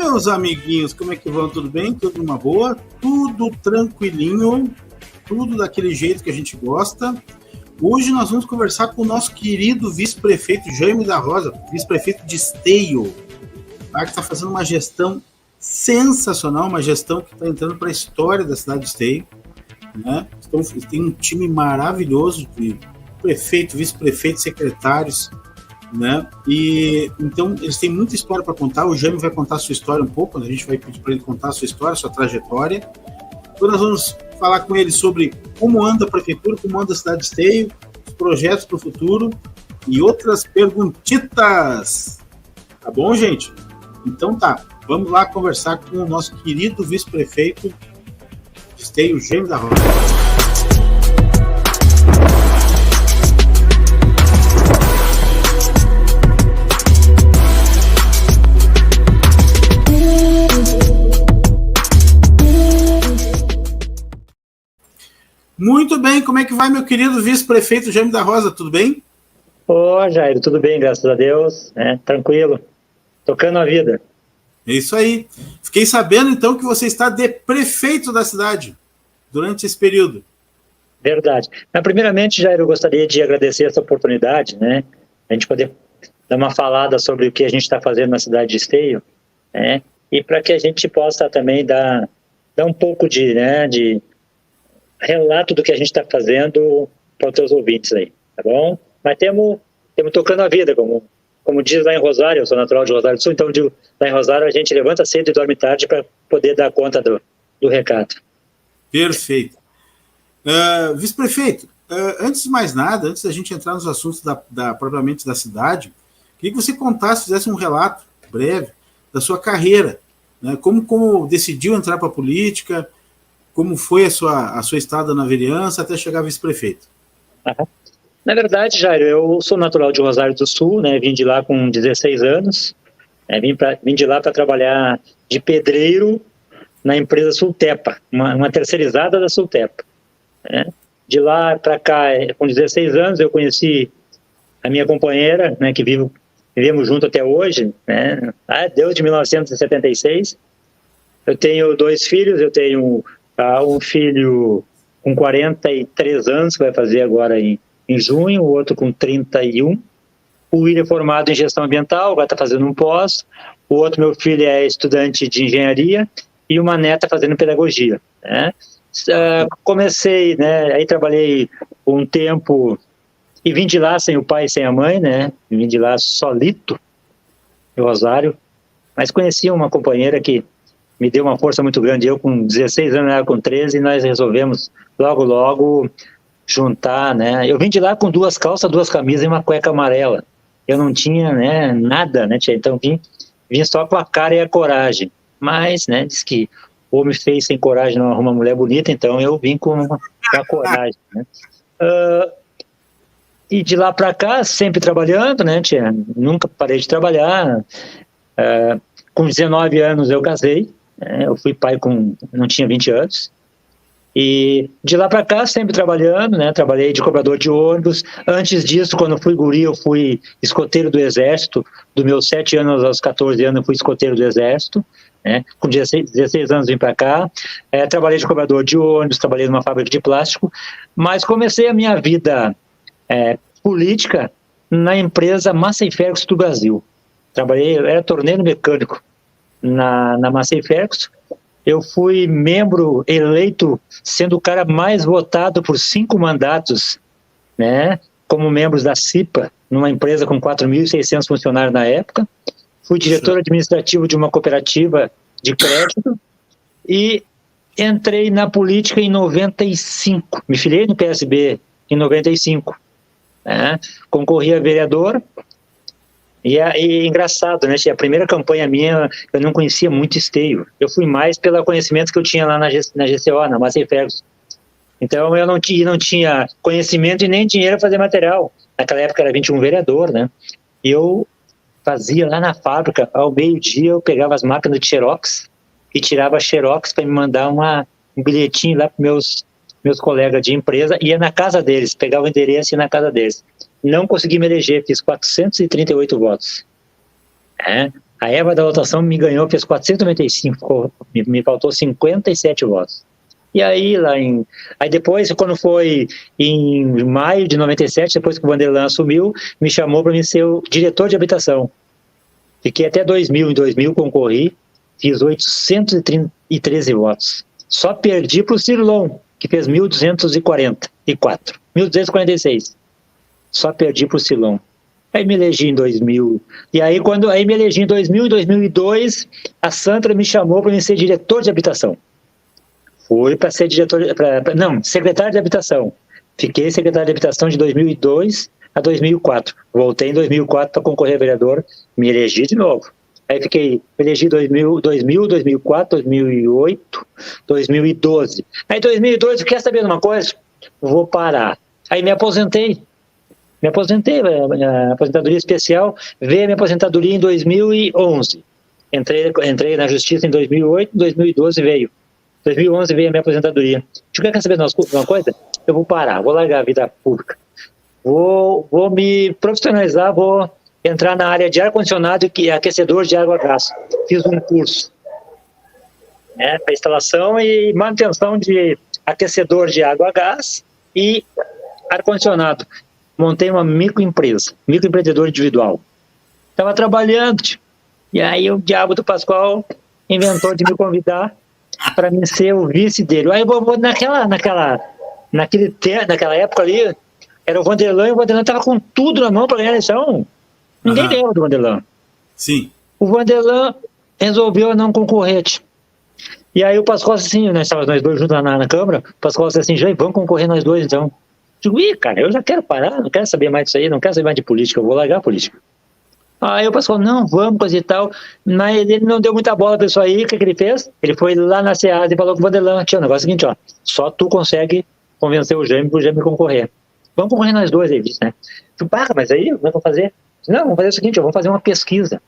Meus amiguinhos, como é que vão? Tudo bem? Tudo numa boa? Tudo tranquilinho? Tudo daquele jeito que a gente gosta? Hoje nós vamos conversar com o nosso querido vice-prefeito Jaime da Rosa, vice-prefeito de Esteio, tá? Que está fazendo uma gestão sensacional, uma gestão que está entrando para a história da cidade de Esteio, né? Então, tem um time maravilhoso de prefeito, vice-prefeito, secretários, né? E então eles têm muita história para contar. O Jaime vai contar a sua história um pouco, a gente vai pedir para ele contar a sua história, a sua trajetória. Então nós vamos falar com ele sobre como anda a prefeitura, como anda a cidade de Esteio, os projetos para o futuro e outras perguntitas. Tá bom, gente? Então tá, vamos lá conversar com o nosso querido vice-prefeito de Esteio, Jaime da Rosa. Muito bem, como é que vai, meu querido vice-prefeito Jaime da Rosa, tudo bem? Ô, Jair, tudo bem, graças a Deus, tranquilo, tocando a vida. É isso aí. Fiquei sabendo, então, que você está de prefeito da cidade durante esse período. Verdade. Mas, primeiramente, Jair, eu gostaria de agradecer essa oportunidade, né, a gente poder dar uma falada sobre o que a gente está fazendo na cidade de Esteio, né, e para que a gente possa também dar um pouco de relato do que a gente está fazendo para os teus ouvintes aí, tá bom? Mas temos tocando a vida, como diz lá em Rosário, eu sou natural de Rosário do Sul, então lá em Rosário a gente levanta cedo e dorme tarde para poder dar conta do recado. Perfeito. Vice-prefeito, antes de mais nada, antes da gente entrar nos assuntos propriamente da cidade, queria que você fizesse um relato breve da sua carreira, né? Como decidiu entrar para a política, como foi a sua estada na vereança até chegar a vice-prefeito? Na verdade, Jair, eu sou natural de Rosário do Sul, né? Vim de lá com 16 anos, vim de lá para trabalhar de pedreiro na empresa Sultepa, uma terceirizada da Sultepa, né? De lá para cá, com 16 anos, eu conheci a minha companheira, né, que vivemos junto até hoje, né? Desde 1976. Eu tenho 2 filhos, eu tenho um filho com 43 anos, que vai fazer agora em junho, o outro com 31. O William é formado em gestão ambiental, agora está fazendo um pós. O outro, meu filho, é estudante de engenharia e uma neta fazendo pedagogia, né? Comecei, né, aí trabalhei um tempo e vim de lá sem o pai e sem a mãe, né? Vim de lá solito, em Rosário, mas conheci uma companheira que me deu uma força muito grande. Eu com 16 anos, ela com 13, e nós resolvemos logo juntar, né? Eu vim de lá com 2 calças, 2 camisas e uma cueca amarela. Eu não tinha, né, nada, né, tia? Então vim só com a cara e a coragem. Mas, né, diz que homem feio sem coragem não arruma mulher bonita, então eu vim com a coragem, né? E de lá para cá, sempre trabalhando, né, tia? Nunca parei de trabalhar. Com 19 anos eu casei. Eu fui pai não tinha 20 anos, e de lá para cá sempre trabalhando, né? Trabalhei de cobrador de ônibus. Antes disso, quando eu fui guri, eu fui escoteiro do exército. Dos meus 7 anos aos 14 anos eu fui escoteiro do exército, né? Com 16 anos vim para cá. Trabalhei de cobrador de ônibus, trabalhei numa fábrica de plástico, mas comecei a minha vida política na empresa Massey Ferguson do Brasil. Eu era torneiro mecânico na Massey Ferguson. Eu fui membro eleito, sendo o cara mais votado por 5 mandatos, né, como membros da CIPA, numa empresa com 4.600 funcionários na época. Fui diretor administrativo de uma cooperativa de crédito e entrei na política em 95. Me filiei no PSB em 95. Né? Concorri a vereador. E engraçado, né? A primeira campanha minha, eu não conhecia muito Esteio. Eu fui mais pelo conhecimento que eu tinha lá na GCO, na Massey Ferguson. Então eu não tinha conhecimento e nem dinheiro para fazer material. Naquela época era 21 vereador, né? E eu fazia lá na fábrica, ao meio-dia eu pegava as máquinas de xerox e tirava xerox para me mandar um bilhetinho lá para meus colegas de empresa. Ia na casa deles, pegava o endereço e ia na casa deles. Não consegui me eleger, fiz 438 votos. A Eva da votação me ganhou, fez 495, me faltou 57 votos. E aí, aí depois, quando foi em maio de 97, depois que o Vanderlan assumiu, me chamou para mim ser o diretor de habitação. Fiquei até 2000, em 2000 concorri, fiz 813 votos. Só perdi para o Cirlon, que fez 1.246. Só perdi para o Cirlon. Aí me elegi em 2000. E aí, me elegi em 2000 e 2002, a Sandra me chamou para ser diretor de habitação. Fui para ser secretário de habitação. Fiquei secretário de habitação de 2002 a 2004. Voltei em 2004 para concorrer a vereador, me elegi de novo. Aí me elegi 2000, 2004, 2008, 2012. Aí em 2012, quer saber de uma coisa? Vou parar. Aí me aposentei, a aposentadoria especial, veio a minha aposentadoria em 2011. Entrei na justiça em 2008, em 2012 veio. 2011 veio a minha aposentadoria. Quer saber de uma coisa? Eu vou parar, vou largar a vida pública. Vou me profissionalizar, vou entrar na área de ar-condicionado e aquecedor de água a gás. Fiz um curso para instalação e manutenção de aquecedor de água a gás e ar-condicionado. Montei uma microempreendedor individual. Estava trabalhando, e aí o diabo do Pascoal inventou de me convidar para mim ser o vice dele. Aí naquela época ali, era o Vanderlan, e o Vanderlan estava com tudo na mão para ganhar a eleição. Ninguém lembra do Vanderlan. Sim. O Vanderlan resolveu não concorrer. E aí o Pascoal assim, nós estávamos nós dois juntos na Câmara, o Pascoal assim, Jair, vamos concorrer nós dois então. Digo, cara, eu já quero parar, não quero saber mais disso aí, não quero saber mais de política, eu vou largar a política. Aí o Pascoal, não, vamos, coisa e tal, mas ele não deu muita bola para isso aí, o que ele fez? Ele foi lá na SEAD e falou com o Vanderlan, o negócio é o seguinte, só tu consegue convencer o Jaime concorrer. Vamos concorrer nós dois, ele disse, né? Digo, mas aí, como é que eu vou fazer? Não, vamos fazer o seguinte, vamos fazer uma pesquisa.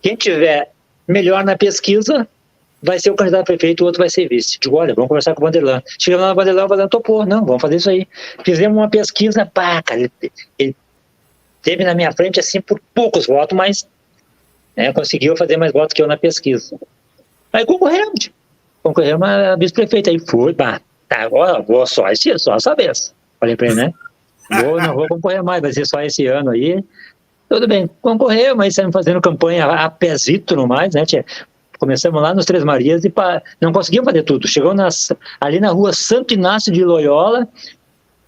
Quem tiver melhor na pesquisa vai ser o candidato a prefeito, o outro vai ser vice. Digo, olha, vamos conversar com o Vanderlan. Chegamos lá no Vanderlan, o Vanderlan topou. Não, vamos fazer isso aí. Fizemos uma pesquisa, cara, ele teve na minha frente, assim, por poucos votos, mas conseguiu fazer mais votos que eu na pesquisa. Aí concorremos a vice-prefeita. Aí foi, agora vou só essa vez. Falei pra ele, né? Não vou concorrer mais, vai ser só esse ano aí. Tudo bem, concorreu, mas saímos fazendo campanha a pezito no mais, né, tia? Começamos lá nos Três Marias e não conseguimos fazer tudo. Chegou ali na rua Santo Inácio de Loyola,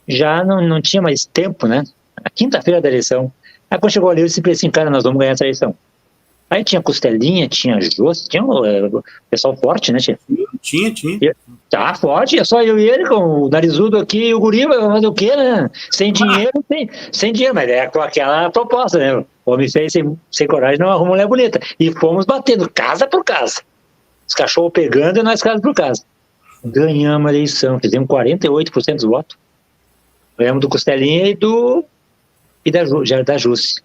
já não tinha mais tempo, né? A quinta-feira da eleição. Aí quando chegou ali, eu disse assim, cara, nós vamos ganhar essa eleição. Aí tinha Costelinha, tinha Jô, tinha o pessoal forte, né, tia? Tinha. Tá forte, é só eu e ele, com o narizudo aqui e o guri, vai fazer o quê, né? Sem dinheiro, sem dinheiro, mas é com aquela proposta, né? O homem fez sem coragem, não arruma mulher bonita. E fomos batendo, casa por casa. Os cachorros pegando e nós casa por casa. Ganhamos a eleição, fizemos 48% dos votos. Ganhamos do Costelinha e da Jusce.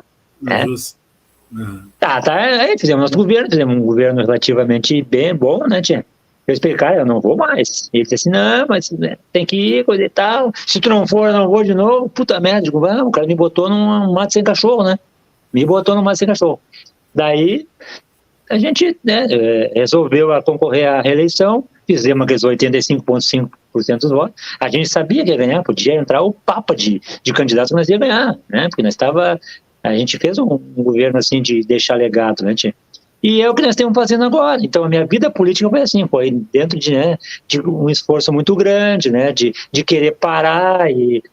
Aí fizemos nosso governo, fizemos um governo relativamente bom, né, tia? Eu expliquei, cara, eu não vou mais. Ele disse assim, não, mas tem que ir, coisa e tal. Se tu não for, eu não vou de novo. Puta merda, digo, vamos, o cara me botou num mato sem cachorro, né? Daí, a gente resolveu concorrer à reeleição, fizemos aqueles 85,5% dos votos. A gente sabia que ia ganhar, podia entrar o papa de candidatos que nós ia ganhar, né? Porque a gente fez um governo assim de deixar legado, né, tia? E é o que nós estamos fazendo agora. Então, a minha vida política foi assim, foi dentro de um esforço muito grande, né, de querer parar e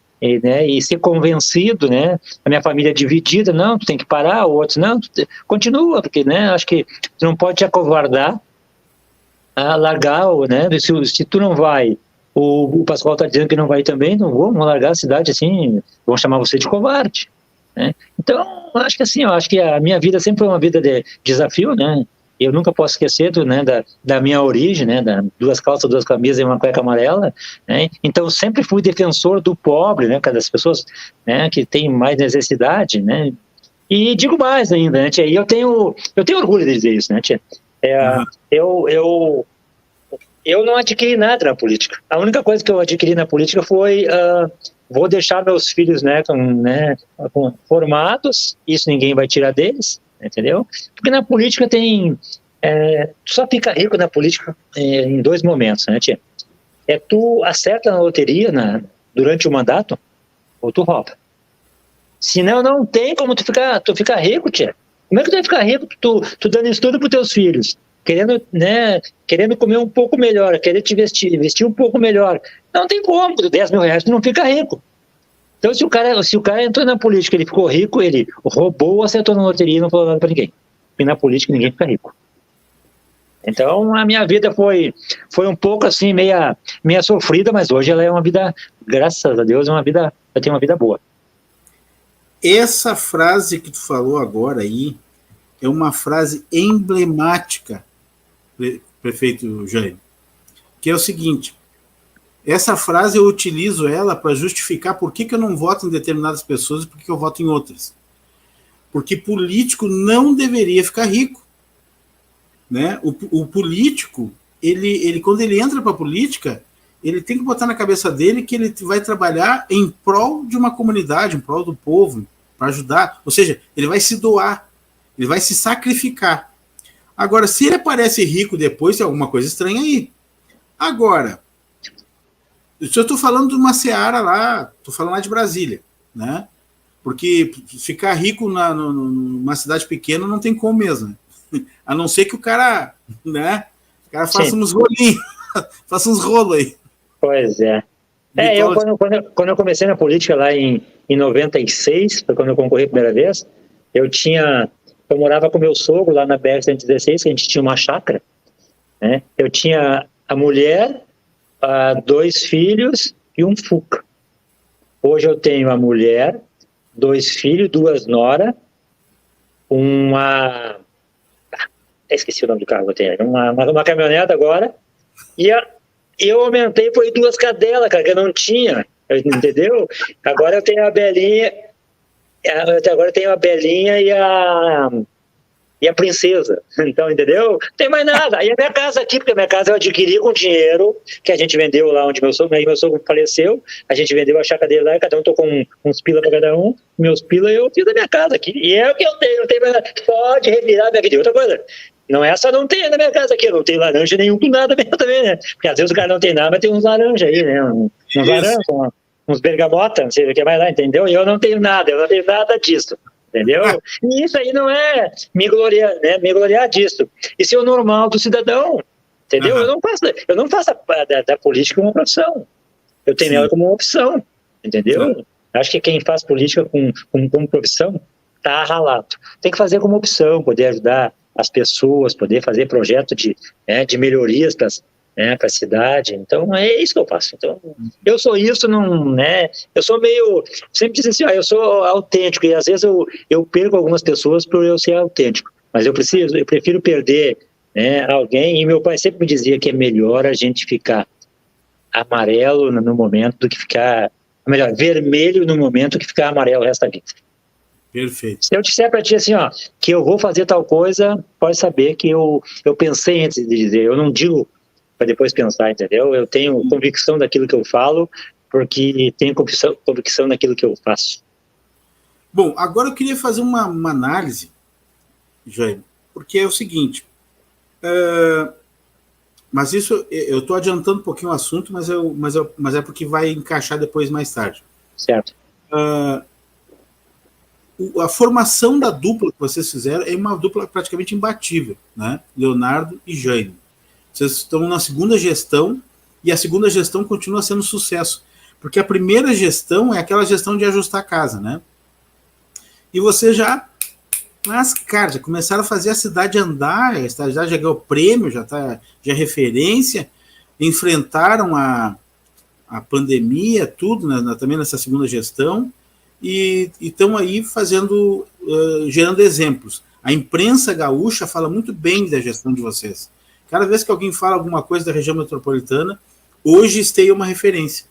ser convencido, né, a minha família é dividida, não, tu tem que parar, outros, não, continua, porque, né, acho que tu não pode te acovardar, largar, né, se tu não vai, o Pascoal está dizendo que não vai também, não vamos largar a cidade assim, vão chamar você de covarde. Né? Então, acho que a minha vida sempre foi uma vida de desafio, né? Eu nunca posso esquecer da minha origem, né? Duas calças, duas camisas e uma cueca amarela, né? Então, sempre fui defensor do pobre, né? Das pessoas, né? Que têm mais necessidade, né? E digo mais ainda, né, tia? E eu tenho orgulho de dizer isso, né, tia? Eu não adquiri nada na política. A única coisa que eu adquiri na política foi vou deixar meus filhos, formados, isso ninguém vai tirar deles, entendeu? Porque na política tem... tu só fica rico na política em 2 momentos, né, tia? Tu acerta na loteria durante o mandato, ou tu rouba. Senão não tem como tu ficar rico, tia. Como é que tu vai ficar rico tu dando estudo para os teus filhos? Querendo comer um pouco melhor, querendo te vestir um pouco melhor. Não tem como, com 10 mil reais tu não fica rico. Então se o cara entrou na política, ele ficou rico, ele roubou, acertou na loteria e não falou nada para ninguém. Porque na política ninguém fica rico. Então a minha vida foi um pouco assim, meia sofrida, mas hoje ela é uma vida, graças a Deus, eu tenho uma vida boa. Essa frase que tu falou agora aí é uma frase emblemática, prefeito Jaime, que é o seguinte: essa frase eu utilizo ela para justificar por que eu não voto em determinadas pessoas e por que eu voto em outras. Porque político não deveria ficar rico, né? O político, ele quando ele entra para a política, ele tem que botar na cabeça dele que ele vai trabalhar em prol de uma comunidade, em prol do povo, para ajudar. Ou seja, ele vai se doar, ele vai se sacrificar. Agora, se ele aparece rico depois, tem alguma coisa estranha aí. Agora, se eu estou falando de uma seara lá, estou falando lá de Brasília, né? Porque ficar rico numa cidade pequena não tem como mesmo, né? A não ser que o cara, né? O cara faça uns rolinhos, faça uns rolos aí. Pois é. Quando eu comecei na política lá em 96, foi quando eu concorri a primeira vez, eu morava com meu sogro lá na BR-116, que a gente tinha uma chácara, né? Eu tinha a mulher, 2 filhos e um Fuca. Hoje eu tenho a mulher, 2 filhos, 2 noras, esqueci o nome do carro que eu tenho, uma caminhonete agora, e eu aumentei, foi 2 cadelas, cara, que eu não tinha, entendeu? Agora eu tenho a Belinha, e a princesa, então, entendeu? Não tem mais nada. E a minha casa aqui, porque a minha casa eu adquiri com dinheiro que a gente vendeu lá onde meu sogro faleceu, a gente vendeu a chácara dele lá, e cada um tocou uns pila para cada um, meus pila eu fiz da minha casa aqui, e é o que eu tenho, não tem mais nada. Pode revirar a minha vida. Outra coisa, não tem na minha casa aqui, eu não tenho laranja nenhum com nada mesmo também, né? Porque às vezes o cara não tem nada, mas tem uns laranja aí, né? Uns laranja, uns bergamota, não sei o que mais lá, entendeu? E eu não tenho nada disso. Entendeu? E isso aí não é me gloriar disso. Isso é o normal do cidadão. Entendeu? Eu não faço da política uma profissão. Eu tenho ela como uma opção. Entendeu? Acho que quem faz política como profissão está ralado. Tem que fazer como opção, poder ajudar as pessoas, poder fazer projeto de melhorias para a cidade. Então é isso que eu faço. Então eu sou isso, eu sou meio, sempre dizem assim, eu sou autêntico, e às vezes eu perco algumas pessoas por eu ser autêntico, mas eu prefiro perder alguém, e meu pai sempre me dizia que é melhor a gente ficar amarelo no momento do que ficar, melhor, vermelho no momento do que ficar amarelo o resto da vida. Perfeito. Se eu disser para ti assim, que eu vou fazer tal coisa, pode saber que eu pensei antes de dizer, eu não digo para depois pensar, entendeu? Eu tenho convicção daquilo que eu falo, porque tenho convicção daquilo que eu faço. Bom, agora eu queria fazer uma análise, Jaime, porque é o seguinte, mas isso, eu estou adiantando um pouquinho o assunto, mas é porque vai encaixar depois mais tarde. Certo. A formação da dupla que vocês fizeram é uma dupla praticamente imbatível, né? Leonardo e Jaime. Vocês estão na segunda gestão, e a segunda gestão continua sendo sucesso, porque a primeira gestão é aquela gestão de ajustar a casa, né? E vocês já começaram a fazer a cidade andar, a cidade já ganhou prêmio, já é referência, enfrentaram a pandemia, tudo, né, também nessa segunda gestão, e estão aí gerando exemplos. A imprensa gaúcha fala muito bem da gestão de vocês. Cada vez que alguém fala alguma coisa da região metropolitana, hoje Esteio é uma referência.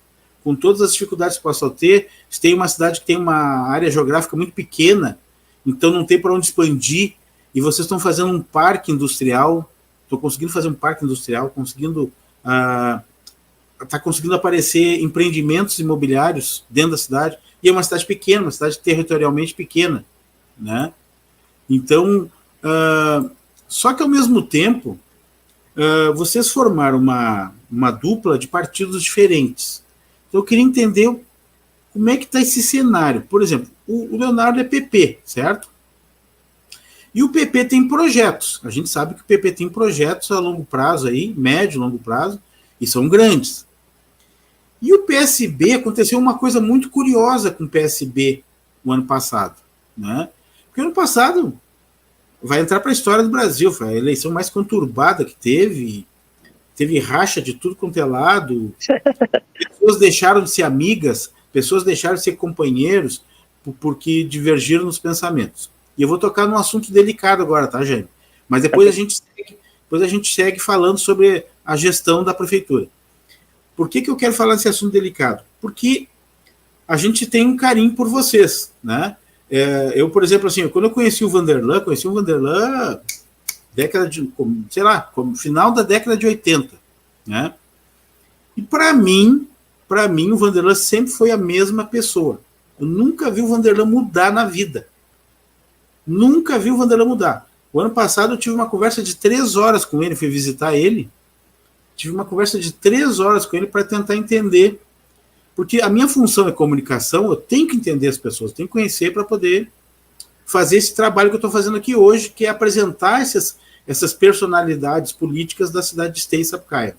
Com todas as dificuldades que possam ter, Esteio é uma cidade que tem uma área geográfica muito pequena, então não tem para onde expandir, e vocês estão fazendo um parque industrial, estão conseguindo fazer um parque industrial, está conseguindo aparecer empreendimentos imobiliários dentro da cidade, e é uma cidade pequena, uma cidade territorialmente pequena, né? Então, só que ao mesmo tempo, vocês formaram uma dupla de partidos diferentes. Então eu queria entender como é que está esse cenário. Por exemplo, o Leonardo é PP, certo? E o PP tem projetos. A gente sabe que o PP tem projetos a longo prazo, aí, médio, longo prazo, e são grandes. E o PSB, aconteceu uma coisa muito curiosa com o PSB no ano passado. Né? Porque ano passado vai entrar para a história do Brasil, foi a eleição mais conturbada que teve racha de tudo quanto é lado, pessoas deixaram de ser amigas, pessoas deixaram de ser companheiros porque divergiram nos pensamentos. E eu vou tocar num assunto delicado agora, tá, Jaime? Mas depois a gente segue falando sobre a gestão da prefeitura. Por que eu quero falar desse assunto delicado? Porque a gente tem um carinho por vocês, né? Eu, por exemplo, assim, quando eu conheci o Vanderlan década de, sei lá, final da década de 80, né? E para mim, o Vanderlan sempre foi a mesma pessoa. Eu nunca vi o Vanderlan mudar na vida. Nunca vi o Vanderlan mudar. O ano passado eu tive uma conversa de 3 horas com ele, fui visitar ele. Tive uma conversa de 3 horas com ele para tentar entender. Porque a minha função é comunicação, eu tenho que entender as pessoas, tenho que conhecer para poder fazer esse trabalho que eu estou fazendo aqui hoje, que é apresentar essas personalidades políticas da cidade de Esteio e Sapucaia.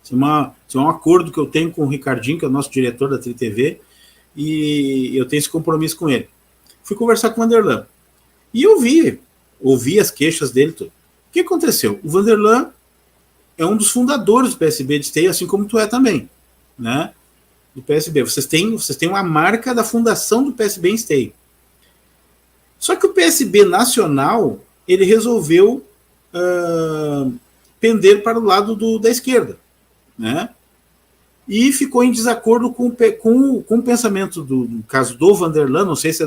Isso é um acordo que eu tenho com o Ricardinho, que é o nosso diretor da Tri TV, e eu tenho esse compromisso com ele. Fui conversar com o Vanderlan. E ouvi as queixas dele. Tudo. O que aconteceu? O Vanderlan é um dos fundadores do PSB de Esteio, assim como tu é também, né? Do PSB. Vocês têm uma marca da fundação do PSB em Esteio. Só que o PSB nacional, ele resolveu pender para o lado da esquerda, né? E ficou em desacordo com o pensamento do caso do Vanderlan, não sei se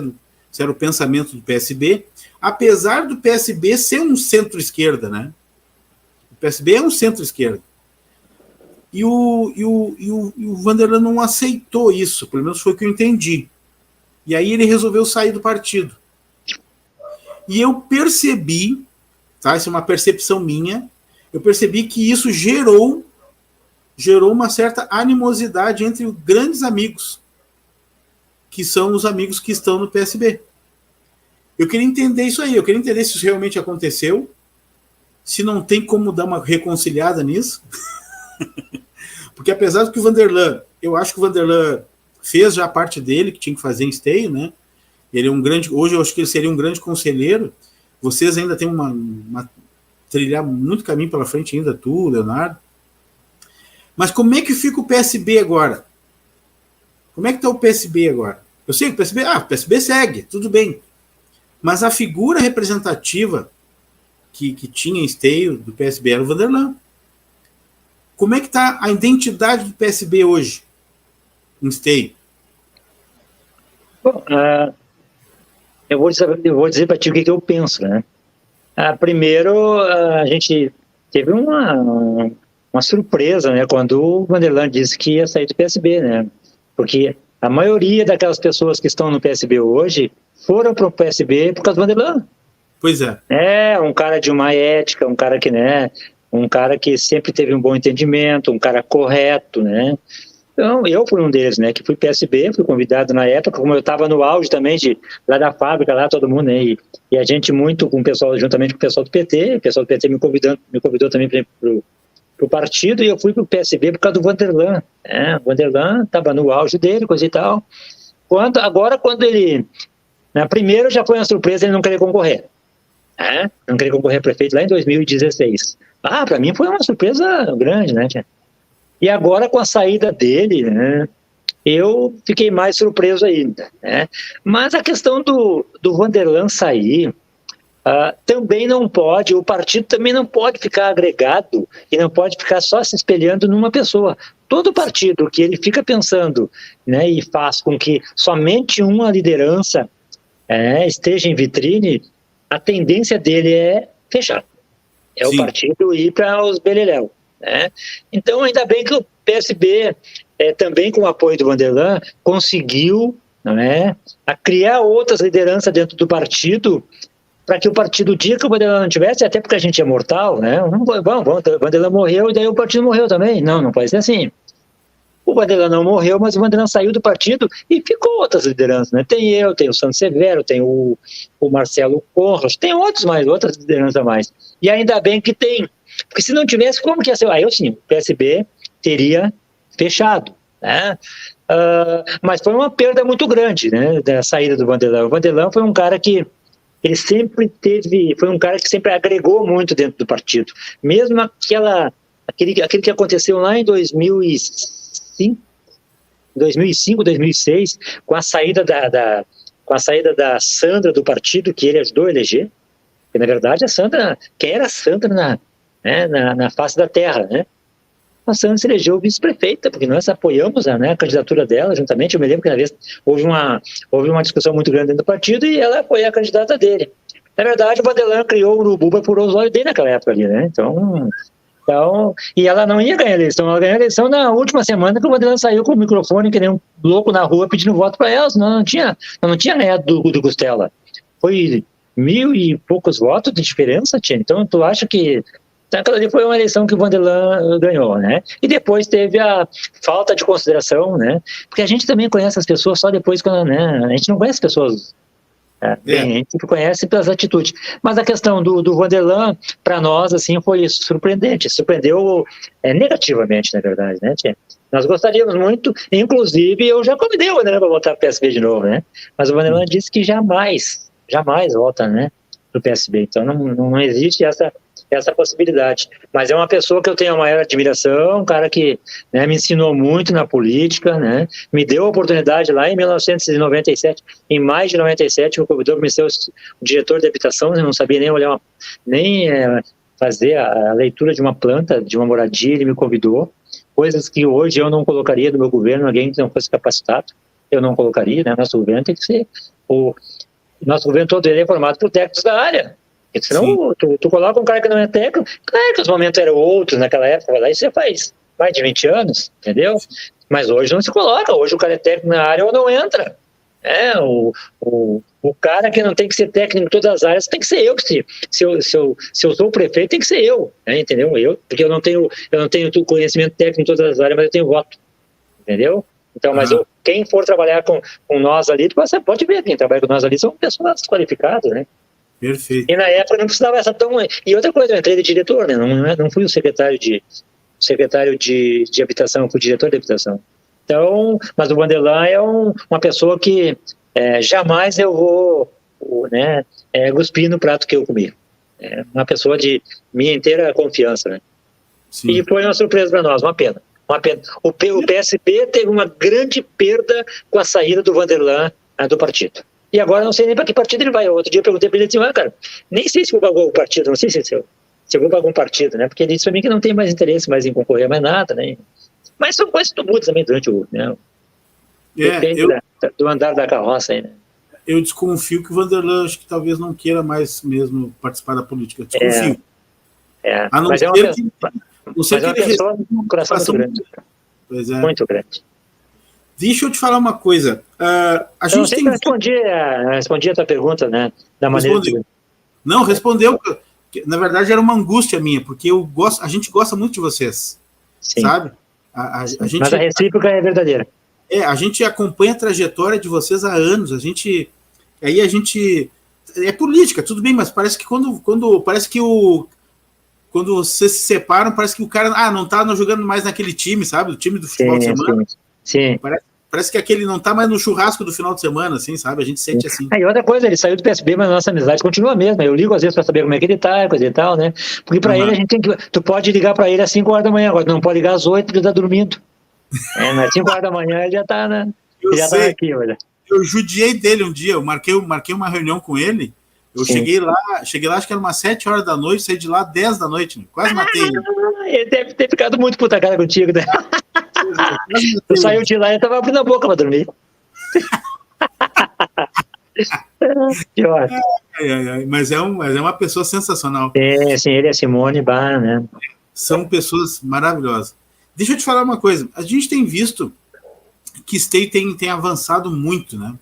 era o pensamento do PSB, apesar do PSB ser um centro-esquerda, né? O PSB é um centro-esquerda. E o Vanderlan não aceitou isso, pelo menos foi o que eu entendi. E aí ele resolveu sair do partido. E eu percebi, tá? Isso é uma percepção minha, eu percebi que isso gerou uma certa animosidade entre grandes amigos, que são os amigos que estão no PSB. Eu queria entender isso aí, eu queria entender se isso realmente aconteceu, se não tem como dar uma reconciliada nisso. Porque apesar do que o Vanderlan, eu acho que o Vanderlan fez já a parte dele, que tinha que fazer em Esteio, né? Ele é hoje eu acho que ele seria um grande conselheiro. Vocês ainda têm trilhar muito caminho pela frente ainda, tu, Leonardo. Mas como é que fica o PSB agora? Como é que está o PSB agora? Eu sei que o PSB segue, tudo bem. Mas a figura representativa que tinha em Esteio do PSB era o Vanderlan. Como é que está a identidade do PSB hoje em Esteio? Bom, eu vou dizer para ti o que eu penso, né? Primeiro, a gente teve uma surpresa, né, quando o Vanderlan disse que ia sair do PSB, né? Porque a maioria daquelas pessoas que estão no PSB hoje foram para o PSB por causa do Vanderlan. Pois é. É, um cara de uma ética, um cara que, né, um cara que sempre teve um bom entendimento, um cara correto, né? Então, eu fui um deles, né, que fui PSB, fui convidado na época, como eu estava no auge também, lá da fábrica, lá todo mundo, né, e a gente muito com o pessoal, juntamente com o pessoal do PT me convidou também para o partido, e eu fui para o PSB por causa do Vanderlan, né, o Vanderlan estava no auge dele, coisa e tal, quando ele, né, primeiro já foi uma surpresa ele não querer concorrer, né, não querer concorrer a prefeito lá em 2016, para mim foi uma surpresa grande, né, tia? E agora, com a saída dele, né, eu fiquei mais surpreso ainda, né? Mas a questão do Vanderlan sair, também não pode, o partido também não pode ficar agregado e não pode ficar só se espelhando numa pessoa. Todo partido que ele fica pensando, né, e faz com que somente uma liderança esteja em vitrine, a tendência dele é fechar. É Sim. O partido ir para os beleléu. Né? Então, ainda bem que o PSB, também com o apoio do Vanderlan, conseguiu, né, a criar outras lideranças dentro do partido para que o partido, o dia que o Vanderlan não tivesse, até porque a gente é mortal, né? O Vanderlan morreu e daí o partido morreu também. Não pode ser assim. O Vanderlan não morreu, mas o Vanderlan saiu do partido e ficou outras lideranças, né? Tem o Santos Severo, tem o Marcelo Conrad, tem outras lideranças a mais. E ainda bem que tem, porque se não tivesse, como que ia ser? Aí sim, o PSB teria fechado, né? Mas foi uma perda muito grande, né, da saída do Vanderlan. O Vanderlan foi um cara que foi um cara que sempre agregou muito dentro do partido. Mesmo aquele que aconteceu lá em 2005, 2006, com a saída da Sandra do partido, que ele ajudou a eleger. Porque, na verdade, quem era a Sandra na face da terra, né? A Sandra se elegeu vice-prefeita, porque nós apoiamos a candidatura dela juntamente. Eu me lembro que na vez houve uma discussão muito grande dentro do partido e ela apoiou a candidata dele. Na verdade, o Vanderlan criou o urubu para furar os olhos dele naquela época ali, né? Então, e ela não ia ganhar a eleição. Ela ganhou a eleição na última semana que o Vanderlan saiu com o microfone, que nem um louco na rua pedindo voto para ela. Não tinha ganhado do Costela. Foi 1.000 e poucos votos de diferença, tia. Então, tu acha que aquela ali foi uma eleição que o Vanderlan ganhou, né? E depois teve a falta de consideração, né? Porque a gente também conhece as pessoas só depois, né? A gente não conhece pessoas bem, a gente conhece pelas atitudes. Mas a questão do Vanderlan, para nós, assim, foi surpreendente. Surpreendeu negativamente, na verdade, né, tia? Nós gostaríamos muito, inclusive eu já convidei o Vanderlan para voltar para o PSB de novo, né? Mas o Vanderlan disse que jamais volta, né, para o PSB. Então não existe essa possibilidade. Mas é uma pessoa que eu tenho a maior admiração, um cara que, né, me ensinou muito na política, né, me deu a oportunidade lá em 1997, em maio de 97, me convidou para ser o diretor de habitação, eu não sabia nem olhar, fazer a leitura de uma planta, de uma moradia, ele me convidou, coisas que hoje eu não colocaria no meu governo, alguém que não fosse capacitado, eu não colocaria, né, nosso governo tem que ser, nosso governo todo ele é formado por técnicos da área. Porque senão tu coloca um cara que não é técnico, claro que os momentos eram outros naquela época, lá isso já faz mais de 20 anos, entendeu? Mas hoje não se coloca, hoje o cara é técnico na área ou não entra. O cara que não tem que ser técnico em todas as áreas tem que ser eu, se eu sou o prefeito, tem que ser eu, né, entendeu? Porque eu não tenho conhecimento técnico em todas as áreas, mas eu tenho voto, entendeu? Então, mas quem for trabalhar com nós ali, você pode ver, quem trabalha com nós ali são pessoas qualificadas, né? Perfeito. E na época não precisava essa tão... E outra coisa, eu entrei de diretor, né? Não fui o secretário de habitação, eu fui diretor de habitação. Então, mas o Vanderlan é uma pessoa que jamais eu vou cuspir no prato que eu comi. É uma pessoa de minha inteira confiança, né? Sim. E foi uma surpresa para nós, uma pena. O PSB teve uma grande perda com a saída do Vanderlan do partido. E agora não sei nem para que partido ele vai. Outro dia eu perguntei para ele assim, cara, nem sei se vou pagar o partido, não sei se eu vou pagar um partido, né? Porque ele disse para mim que não tem mais interesse mais em concorrer mais nada, né? Mas são coisas que tu muda também durante o... Né? Depende do andar da carroça aí, né? Eu desconfio que o Vanderlan, acho que talvez não queira mais mesmo participar da política. Desconfio. A não ser que... Não sei que ele pessoa com um coração muito grande. Pois é. Muito grande. Deixa eu te falar uma coisa. A gente não sei se respondi a tua pergunta, né? Da maneira respondeu. Não, respondeu. Na verdade, era uma angústia minha, porque a gente gosta muito de vocês. Sim. Sabe? Mas a recíproca é verdadeira. A gente acompanha a trajetória de vocês há anos. Aí a gente... É política, tudo bem, mas parece que quando vocês se separam, parece que o cara não tá jogando mais naquele time, sabe? O time do futebol de semana. Sim. Parece que aquele não tá mais no churrasco do final de semana, assim, sabe? A gente sente assim. E outra coisa, ele saiu do PSB, mas a nossa amizade continua a mesma. Eu ligo às vezes pra saber como é que ele tá, coisa e tal, né? Porque pra ele a gente tem que... Tu pode ligar pra ele às 5 horas da manhã, agora não pode ligar às 8 porque ele tá dormindo. Às 5 horas da manhã ele já tá, né? Ele já tá aqui, olha. Eu judiei dele um dia, eu marquei uma reunião com ele. Eu cheguei lá, acho que era umas 7 horas da noite, saí de lá 10 da noite, né? Quase matei ele. Ele deve ter ficado muito puta cara contigo, né? Eu saiu de lá e tava abrindo a boca pra dormir. Mas é uma pessoa sensacional. Sim, ele é Simone Bar, né? São pessoas maravilhosas. Deixa eu te falar uma coisa. A gente tem visto que Esteio tem avançado muito, né?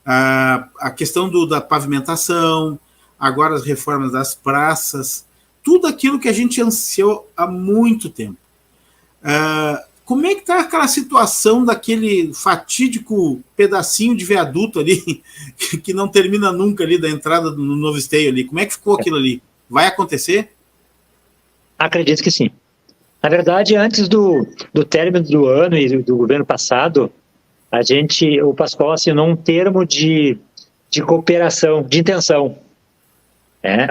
A questão da pavimentação, agora as reformas das praças, tudo aquilo que a gente ansiou há muito tempo. Como é que está aquela situação daquele fatídico pedacinho de viaduto ali, que não termina nunca ali da entrada no Novo Esteio ali? Como é que ficou aquilo ali? Vai acontecer? Acredito que sim. Na verdade, antes do término do ano e do governo passado, o Pascoal assinou um termo de cooperação, de intenção.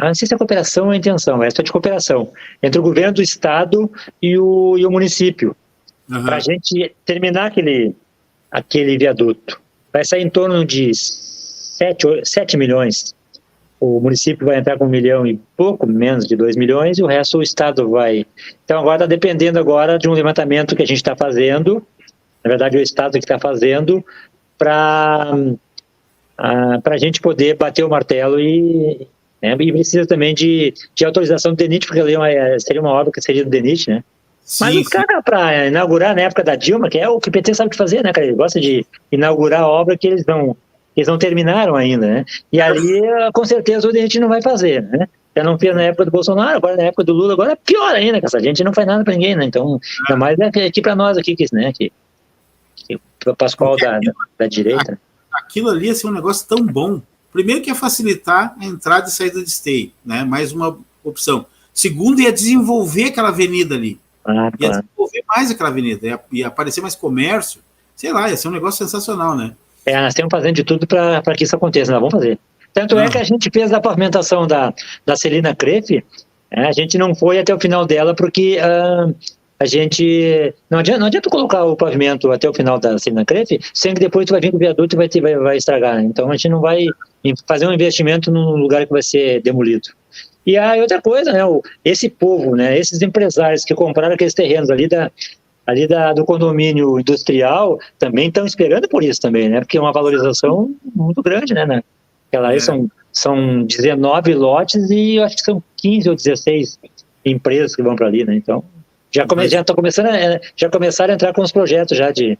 Não sei se é cooperação ou intenção, é só de cooperação, entre o governo do estado e o município, para a gente terminar aquele viaduto. Vai sair em torno de 7 milhões. O município vai entrar com 1 milhão e pouco, menos de 2 milhões, e o resto o estado vai. Então agora está dependendo agora de um levantamento que a gente está fazendo, na verdade é o estado que está fazendo, para a gente poder bater o martelo e precisa também de autorização do DENIT, porque seria uma obra que seria do DENIT, né? Sim, mas o cara, para inaugurar na época da Dilma, que é o que o PT sabe de fazer, né, cara? Ele gosta de inaugurar a obra que eles não terminaram ainda, né? E ali, com certeza, o DENIT não vai fazer, né? Já não fez na época do Bolsonaro, agora na época do Lula, agora é pior ainda, que essa gente não faz nada para ninguém, né? Então, ainda mais aqui para nós, aqui, que o Pascoal da direita. Aquilo ali ia ser um negócio tão bom. Primeiro que ia facilitar a entrada e saída de esteio, né? Mais uma opção. Segundo, ia desenvolver aquela avenida ali. Ia desenvolver mais aquela avenida, ia aparecer mais comércio, sei lá, ia ser um negócio sensacional, né? Nós estamos fazendo de tudo para que isso aconteça, nós vamos fazer. Tanto é que a gente fez a pavimentação da Celina Crefe, a gente não foi até o final dela porque a gente... Não adianta colocar o pavimento até o final da Celina Crefe, sendo que depois tu vai vir com o viaduto e vai estragar. Então a gente não vai fazer um investimento num lugar que vai ser demolido. E aí outra coisa, né, esse povo, né, esses empresários que compraram aqueles terrenos ali do condomínio industrial também estão esperando por isso também, né, porque é uma valorização muito grande, né, aquela aí são 19 lotes e eu acho que são 15 ou 16 empresas que vão para ali, né, então já começaram a entrar com os projetos já de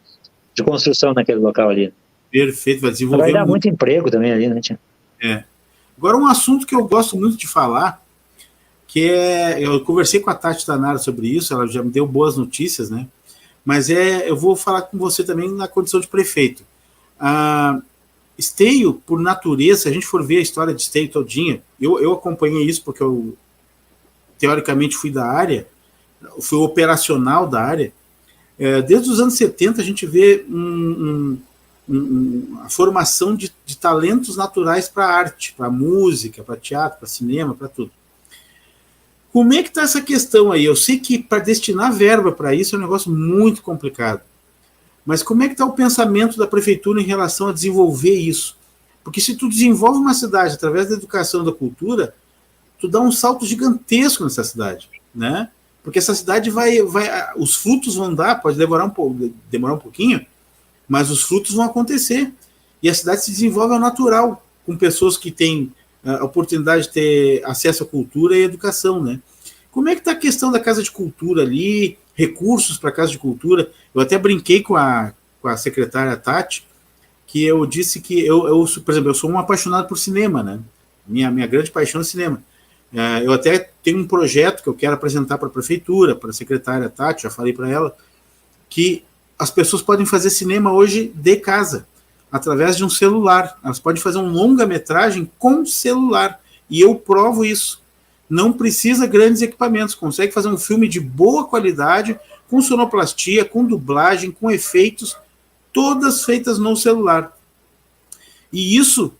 construção naquele local ali. Perfeito, vai desenvolver. Vai dar muito emprego também ali, né, tia? Agora, um assunto que eu gosto muito de falar, que eu conversei com a Tati Tanara sobre isso, ela já me deu boas notícias, né? Mas eu vou falar com você também na condição de prefeito. Esteio, por natureza, se a gente for ver a história de Esteio todinha, eu acompanhei isso porque eu, teoricamente, fui da área, fui operacional da área. Desde os anos 70, a gente vê a formação de talentos naturais para arte, para música, para teatro, para cinema, para tudo. Como é que está essa questão aí? Eu sei que para destinar verba para isso é um negócio muito complicado. Mas como é que está o pensamento da prefeitura em relação a desenvolver isso? Porque se tu desenvolve uma cidade através da educação e da cultura, tu dá um salto gigantesco nessa cidade, né? Porque essa cidade os frutos vão dar, pode demorar um pouquinho, mas os frutos vão acontecer. E a cidade se desenvolve ao natural, com pessoas que têm a oportunidade de ter acesso à cultura e à educação, né? Como é que está a questão da Casa de Cultura ali, recursos para a Casa de Cultura? Eu até brinquei com a secretária Tati, que eu disse que, por exemplo, eu sou um apaixonado por cinema, né? Minha grande paixão é cinema. Eu até tenho um projeto que eu quero apresentar para a prefeitura, para a secretária Tati, já falei para ela, que as pessoas podem fazer cinema hoje de casa, através de um celular. Elas podem fazer um longa-metragem com celular. E eu provo isso. Não precisa grandes equipamentos. Consegue fazer um filme de boa qualidade, com sonoplastia, com dublagem, com efeitos, todas feitas no celular. E isso,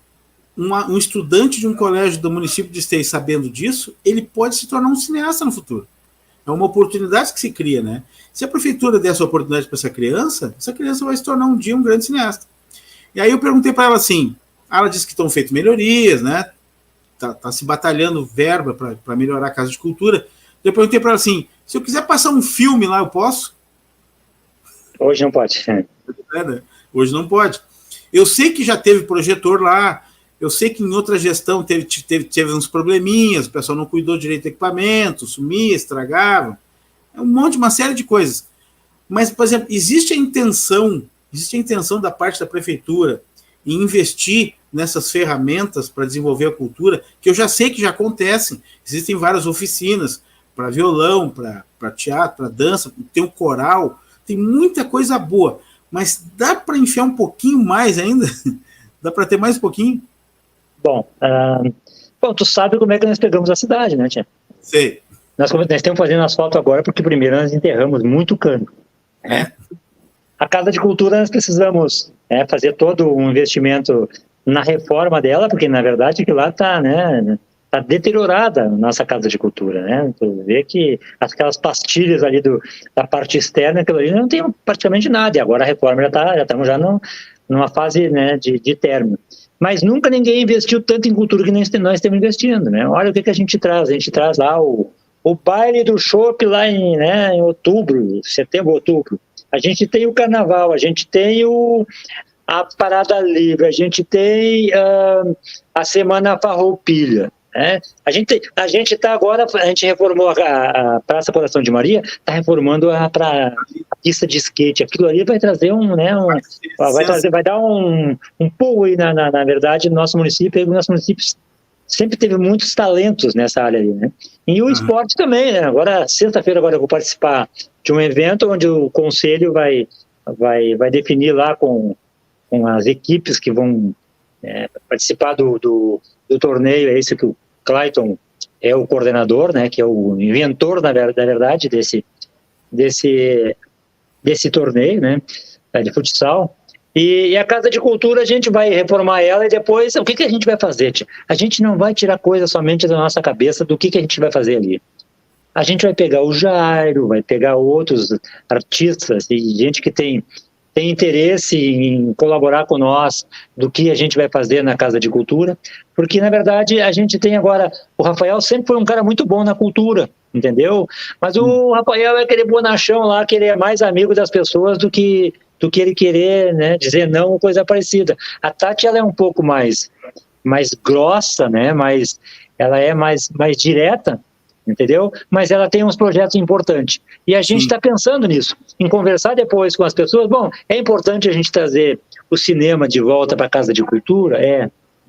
um estudante de um colégio do município de Esteio sabendo disso, ele pode se tornar um cineasta no futuro. É uma oportunidade que se cria, né? Se a prefeitura der essa oportunidade para essa criança vai se tornar um dia um grande cineasta. E aí eu perguntei para ela assim, ela disse que estão feitas melhorias, né? Tá se batalhando verba para melhorar a Casa de Cultura. Eu perguntei para ela assim, se eu quiser passar um filme lá, eu posso? Hoje não pode. Né? Hoje não pode. Eu sei que já teve projetor lá, eu sei que em outra gestão teve uns probleminhas, o pessoal não cuidou direito do equipamento, sumia, estragava, uma série de coisas. Mas, por exemplo, existe a intenção da parte da prefeitura e investir nessas ferramentas para desenvolver a cultura, que eu já sei que já acontecem. Existem várias oficinas para violão, para teatro, para dança, tem o coral, tem muita coisa boa, mas dá para enfiar um pouquinho mais ainda? Dá para ter mais um pouquinho? Bom, tu sabe como é que nós pegamos a cidade, né, tia? Sei. Nós estamos fazendo asfalto agora porque primeiro nós enterramos muito cano. Né? A Casa de Cultura nós precisamos fazer todo um investimento na reforma dela, porque na verdade que lá está, né, tá deteriorada a nossa Casa de Cultura, né? Tu vê que aquelas pastilhas ali da parte externa, aquilo ali não tem praticamente nada, e agora a reforma já estamos numa fase, né, de término. Mas nunca ninguém investiu tanto em cultura que nós estamos investindo, né? Olha o que a gente traz. A gente traz lá o baile do chopp lá em outubro, setembro, outubro. A gente tem o carnaval, a gente tem a parada livre, a gente tem a semana farroupilha. Né? A gente está agora, a gente reformou a Praça Coração de Maria, está reformando a pista de skate. Aquilo ali vai trazer vai dar um pulo aí, na verdade, no nosso município. O nosso município sempre teve muitos talentos nessa área ali, né? E o esporte também, né? Agora, sexta-feira, eu vou participar de um evento onde o conselho vai definir lá com as equipes que vão participar do torneio. É isso que o Clayton é o coordenador, né? Que é o inventor, da verdade, desse torneio, né? De futsal. E a Casa de Cultura, a gente vai reformar ela e depois, o que a gente vai fazer, tia? A gente não vai tirar coisa somente da nossa cabeça do que a gente vai fazer ali. A gente vai pegar o Jairo, vai pegar outros artistas e gente que tem interesse em colaborar com nós do que a gente vai fazer na Casa de Cultura, porque, na verdade, a gente tem agora... O Rafael sempre foi um cara muito bom na cultura, entendeu? Mas o Rafael é aquele bonachão lá, que ele é mais amigo das pessoas do que ele querer, né, dizer não ou coisa parecida. A Tati, ela é um pouco mais grossa, né, ela é mais direta, entendeu? Mas ela tem uns projetos importantes. E a gente está pensando nisso, em conversar depois com as pessoas. Bom, é importante a gente trazer o cinema de volta para a Casa de Cultura,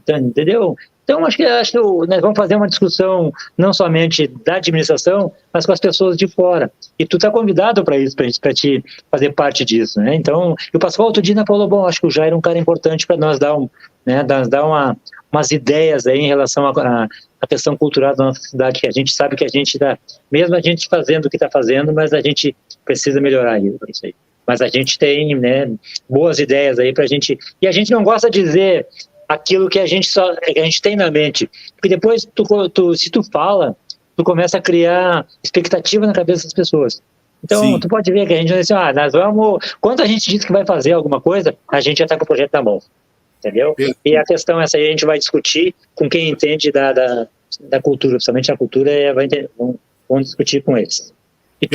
entendeu? Então, acho que nós vamos fazer uma discussão não somente da administração, mas com as pessoas de fora. E tu está convidado para isso, para te fazer parte disso, né? Então, e o Pascoal Tudina falou, bom, acho que o Jair é um cara importante para nós dar umas ideias aí em relação à questão cultural da nossa cidade, que a gente sabe que a gente está, mesmo a gente fazendo o que está fazendo, mas a gente precisa melhorar isso aí. Mas a gente tem, né, boas ideias aí para a gente, e a gente não gosta de dizer aquilo que a gente tem na mente, porque depois se tu fala, tu começa a criar expectativa na cabeça das pessoas. Então, tu pode ver que a gente diz assim, nós vamos, quando a gente diz que vai fazer alguma coisa, a gente já está com o projeto na mão, entendeu? E a questão essa aí a gente vai discutir com quem entende da cultura, principalmente a cultura, vamos discutir com eles. E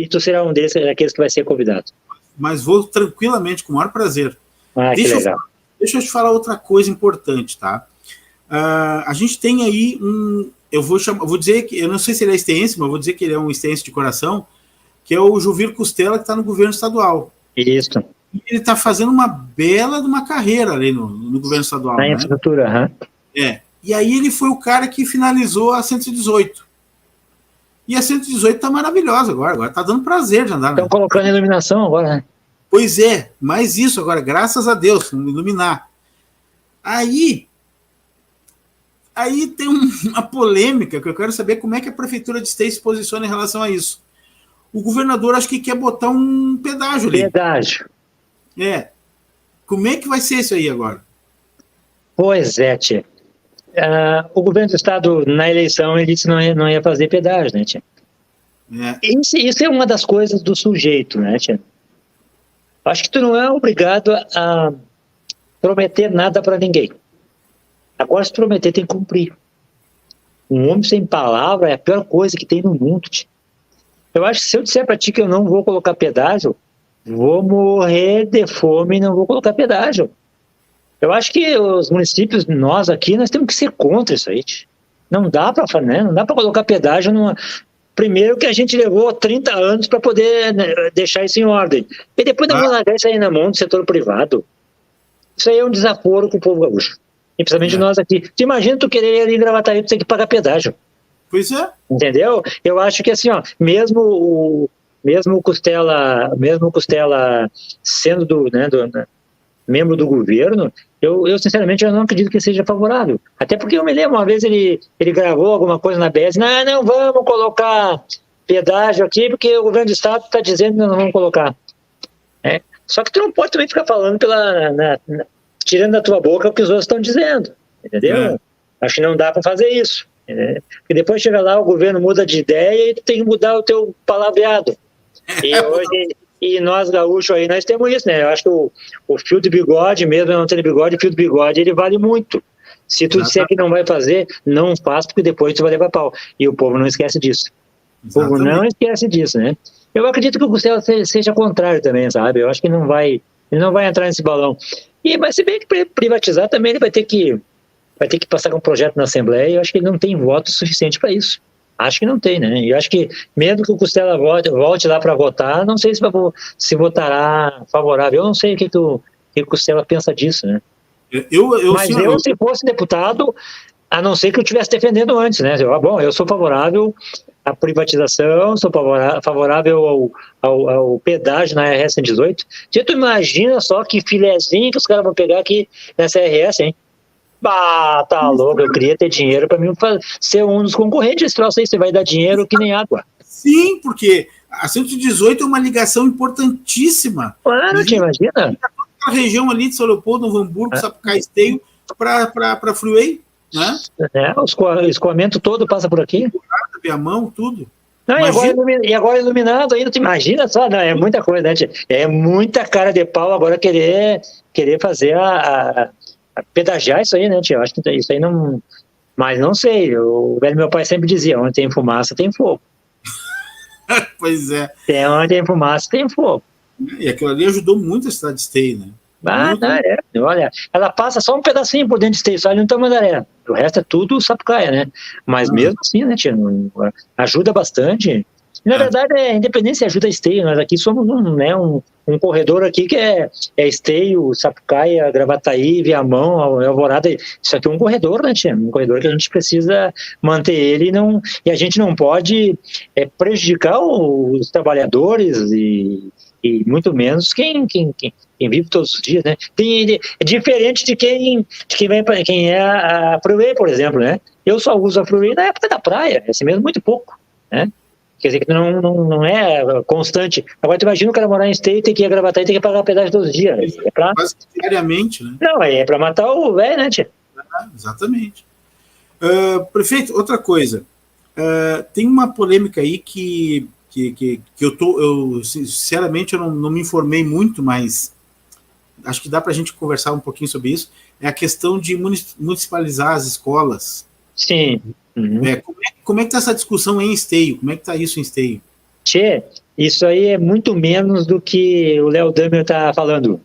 tu será um deles, daqueles que vai ser convidado. Mas vou tranquilamente, com o maior prazer. Que legal. Deixa eu te falar outra coisa importante, tá? A gente tem aí eu vou dizer que, eu não sei se ele é esteense, mas eu vou dizer que ele é um esteense de coração, que é o Juvir Costela, que está no governo estadual. Isso. E ele está fazendo uma bela de uma carreira ali no governo estadual. Na infraestrutura, E aí ele foi o cara que finalizou a 118. E a 118 está maravilhosa agora está dando prazer de andar. Estão colocando iluminação agora, né? Pois é, mais isso agora, graças a Deus, vamos iluminar. Aí tem uma polêmica que eu quero saber como é que a prefeitura de Esteio se posiciona em relação a isso. O governador acho que quer botar um pedágio ali. Pedágio. Como é que vai ser isso aí agora? Pois é, tia. O governo do estado, na eleição, ele disse que não ia fazer pedágio, né, tia? Isso é uma das coisas do sujeito, né, tia? Acho que tu não é obrigado a prometer nada para ninguém. Agora, se prometer, tem que cumprir. Um homem sem palavra é a pior coisa que tem no mundo, tia. Eu acho que se eu disser para ti que eu não vou colocar pedágio, vou morrer de fome e não vou colocar pedágio. Eu acho que os municípios, nós aqui, nós temos que ser contra isso aí. Tia. Não dá para colocar pedágio numa... Primeiro que a gente levou 30 anos para poder, né, deixar isso em ordem. E depois não vou largar isso aí na mão do setor privado. Isso aí é um desaforo com o povo gaúcho. E principalmente nós aqui. Tu imagina tu querer ir em Gravataí, tu tem que pagar pedágio. Pois é. Entendeu? Eu acho que assim, ó, mesmo o Costela sendo membro do governo, eu sinceramente eu não acredito que seja favorável. Até porque eu me lembro, uma vez ele gravou alguma coisa na BS, não vamos colocar pedágio aqui, porque o governo do estado está dizendo que não vamos colocar. Só que tu não pode também ficar falando tirando da tua boca o que os outros estão dizendo, entendeu? Acho que não dá para fazer isso. Porque depois chega lá, o governo muda de ideia e tu tem que mudar o teu palavreado. E nós gaúchos aí, nós temos isso, né? Eu acho que o fio de bigode, mesmo não tendo bigode, o fio de bigode, ele vale muito. Se tu disser que não vai fazer, não faz, porque depois tu vai levar pau. E o povo não esquece disso. O povo não esquece disso, né? Eu acredito que o Costela seja contrário também, sabe? Eu acho que ele não vai entrar nesse balão. Mas se bem que privatizar também, ele vai ter que passar com um projeto na Assembleia, e eu acho que ele não tem voto suficiente para isso. Acho que não tem, né? E eu acho que, mesmo que o Costela volte lá para votar, não sei se votará favorável. Eu não sei o que o Costela pensa disso, né? Se fosse deputado, a não ser que eu estivesse defendendo antes, né? Eu sou favorável à privatização, sou favorável ao pedágio na RS 118. Tu imagina só que filezinho que os caras vão pegar aqui nessa RS, hein? Tá louco, eu queria ter dinheiro para mim ser um dos concorrentes desse troço aí, você vai dar dinheiro que nem água. Sim, porque a 118 é uma ligação importantíssima. Claro, te imagina. A região ali de São Leopoldo, Novo Hamburgo, Sapucaí, Esteio, para Freeway, né? O escoamento todo passa por aqui. Viamão, tudo. Não, e agora iluminado ainda, tu imagina só, não, é muita coisa, né? É muita cara de pau agora querer fazer a pedagiar isso aí, né, tio? Eu acho que isso aí não... Mas não sei, o velho meu pai sempre dizia, onde tem fumaça tem fogo. Pois é. Onde tem fumaça tem fogo. E aquilo ali ajudou muito a cidade de Esteio, né? Olha, ela passa só um pedacinho por dentro de Esteio, só ali no Tamandaré. O resto é tudo Sapucaia, né? Mas mesmo assim, né, tio? Ajuda bastante. E, na verdade, independência ajuda a Esteio. Nós aqui somos um corredor aqui que é Esteio, Sapucaia, Gravataí, Viamão, Alvorada. Isso aqui é um corredor, né, tia? Um corredor que a gente precisa manter ele e a gente não pode prejudicar os trabalhadores e muito menos quem vive todos os dias, né? É diferente de quem é a Freeway, por exemplo, né? Eu só uso a Freeway na época da praia, assim mesmo, muito pouco, né? Quer dizer que não é constante. Agora tu imagina o cara morar em Esteio, tem que ir a Gravataí e tem que pagar pedágio todos os dias. Quase diariamente, né? Não, é para matar o velho, né, tia? Exatamente. Prefeito, outra coisa. Tem uma polêmica aí que eu sinceramente eu não me informei muito, mas acho que dá para a gente conversar um pouquinho sobre isso. É a questão de municipalizar as escolas. Sim. Uhum. Como é que está essa discussão em Esteio? Como é que está isso em Esteio? Tchê, isso aí é muito menos do que o Léo Damer está falando.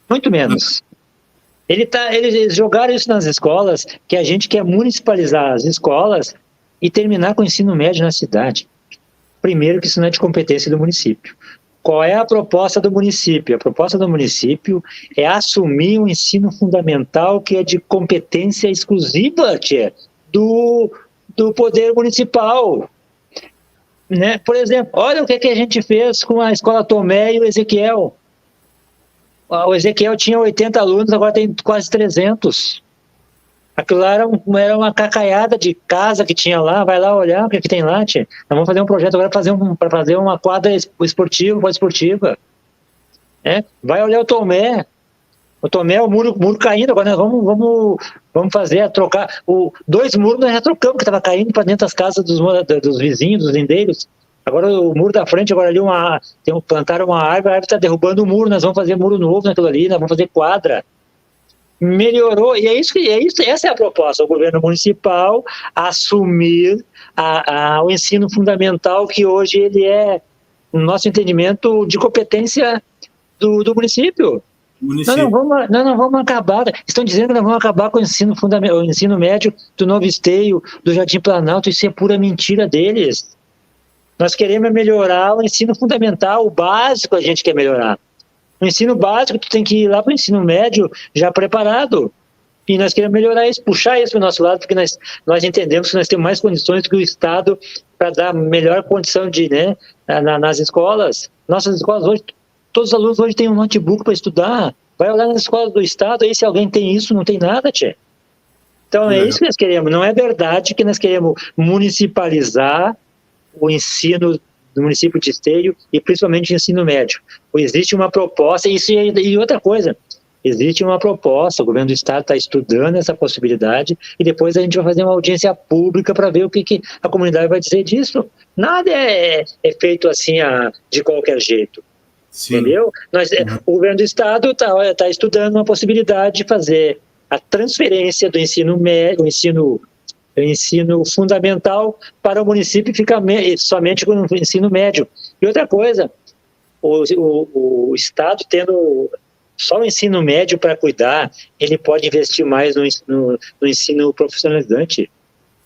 Muito menos. Eles jogaram isso nas escolas, que a gente quer municipalizar as escolas e terminar com o ensino médio na cidade. Primeiro que isso não é de competência do município. Qual é a proposta do município? A proposta do município é assumir um ensino fundamental que é de competência exclusiva, tchê, do poder municipal. Né? Por exemplo, olha o que a gente fez com a Escola Tomé e o Ezequiel. O Ezequiel tinha 80 alunos, agora tem quase 300. Aquilo lá era uma cacaiada de casa que tinha lá. Vai lá olhar o que tem lá, tia. Nós vamos fazer um projeto agora para fazer uma quadra esportiva. Vai olhar o Tomé. O Tomé, o muro caindo. Agora nós vamos fazer, trocar. 2 muros nós já trocamos, que estava caindo para dentro das casas dos vizinhos, dos lindeiros. Agora o muro da frente, agora ali plantaram uma árvore, a árvore está derrubando o muro. Nós vamos fazer muro novo naquilo ali, nós vamos fazer quadra. Melhorou, e essa é a proposta, o governo municipal assumir o ensino fundamental, que hoje ele é, no nosso entendimento, de competência do município. Nós não vamos acabar, estão dizendo que nós vamos acabar com o ensino fundamental, o ensino médio do Novo Esteio, do Jardim Planalto. Isso é pura mentira deles. Nós queremos melhorar o ensino fundamental, o básico a gente quer melhorar. No ensino básico, tu tem que ir lá para o ensino médio já preparado. E nós queremos melhorar isso, puxar isso para o nosso lado, porque nós entendemos que nós temos mais condições do que o Estado para dar melhor condição nas escolas. Nossas escolas hoje, todos os alunos hoje têm um notebook para estudar. Vai olhar nas escolas do Estado, aí se alguém tem isso, não tem nada, tchê. Então é isso que nós queremos. Não é verdade que nós queremos municipalizar o ensino do município de Esteio e principalmente o ensino médio. Existe uma proposta, e outra coisa, existe uma proposta, o governo do estado está estudando essa possibilidade e depois a gente vai fazer uma audiência pública para ver o que a comunidade vai dizer disso. Nada é feito assim de qualquer jeito. Sim. Entendeu? O governo do estado está estudando uma possibilidade de fazer a transferência do ensino médio, o ensino fundamental para o município e ficar somente com o ensino médio. E outra coisa, o Estado tendo só o ensino médio para cuidar, ele pode investir mais no ensino profissionalizante,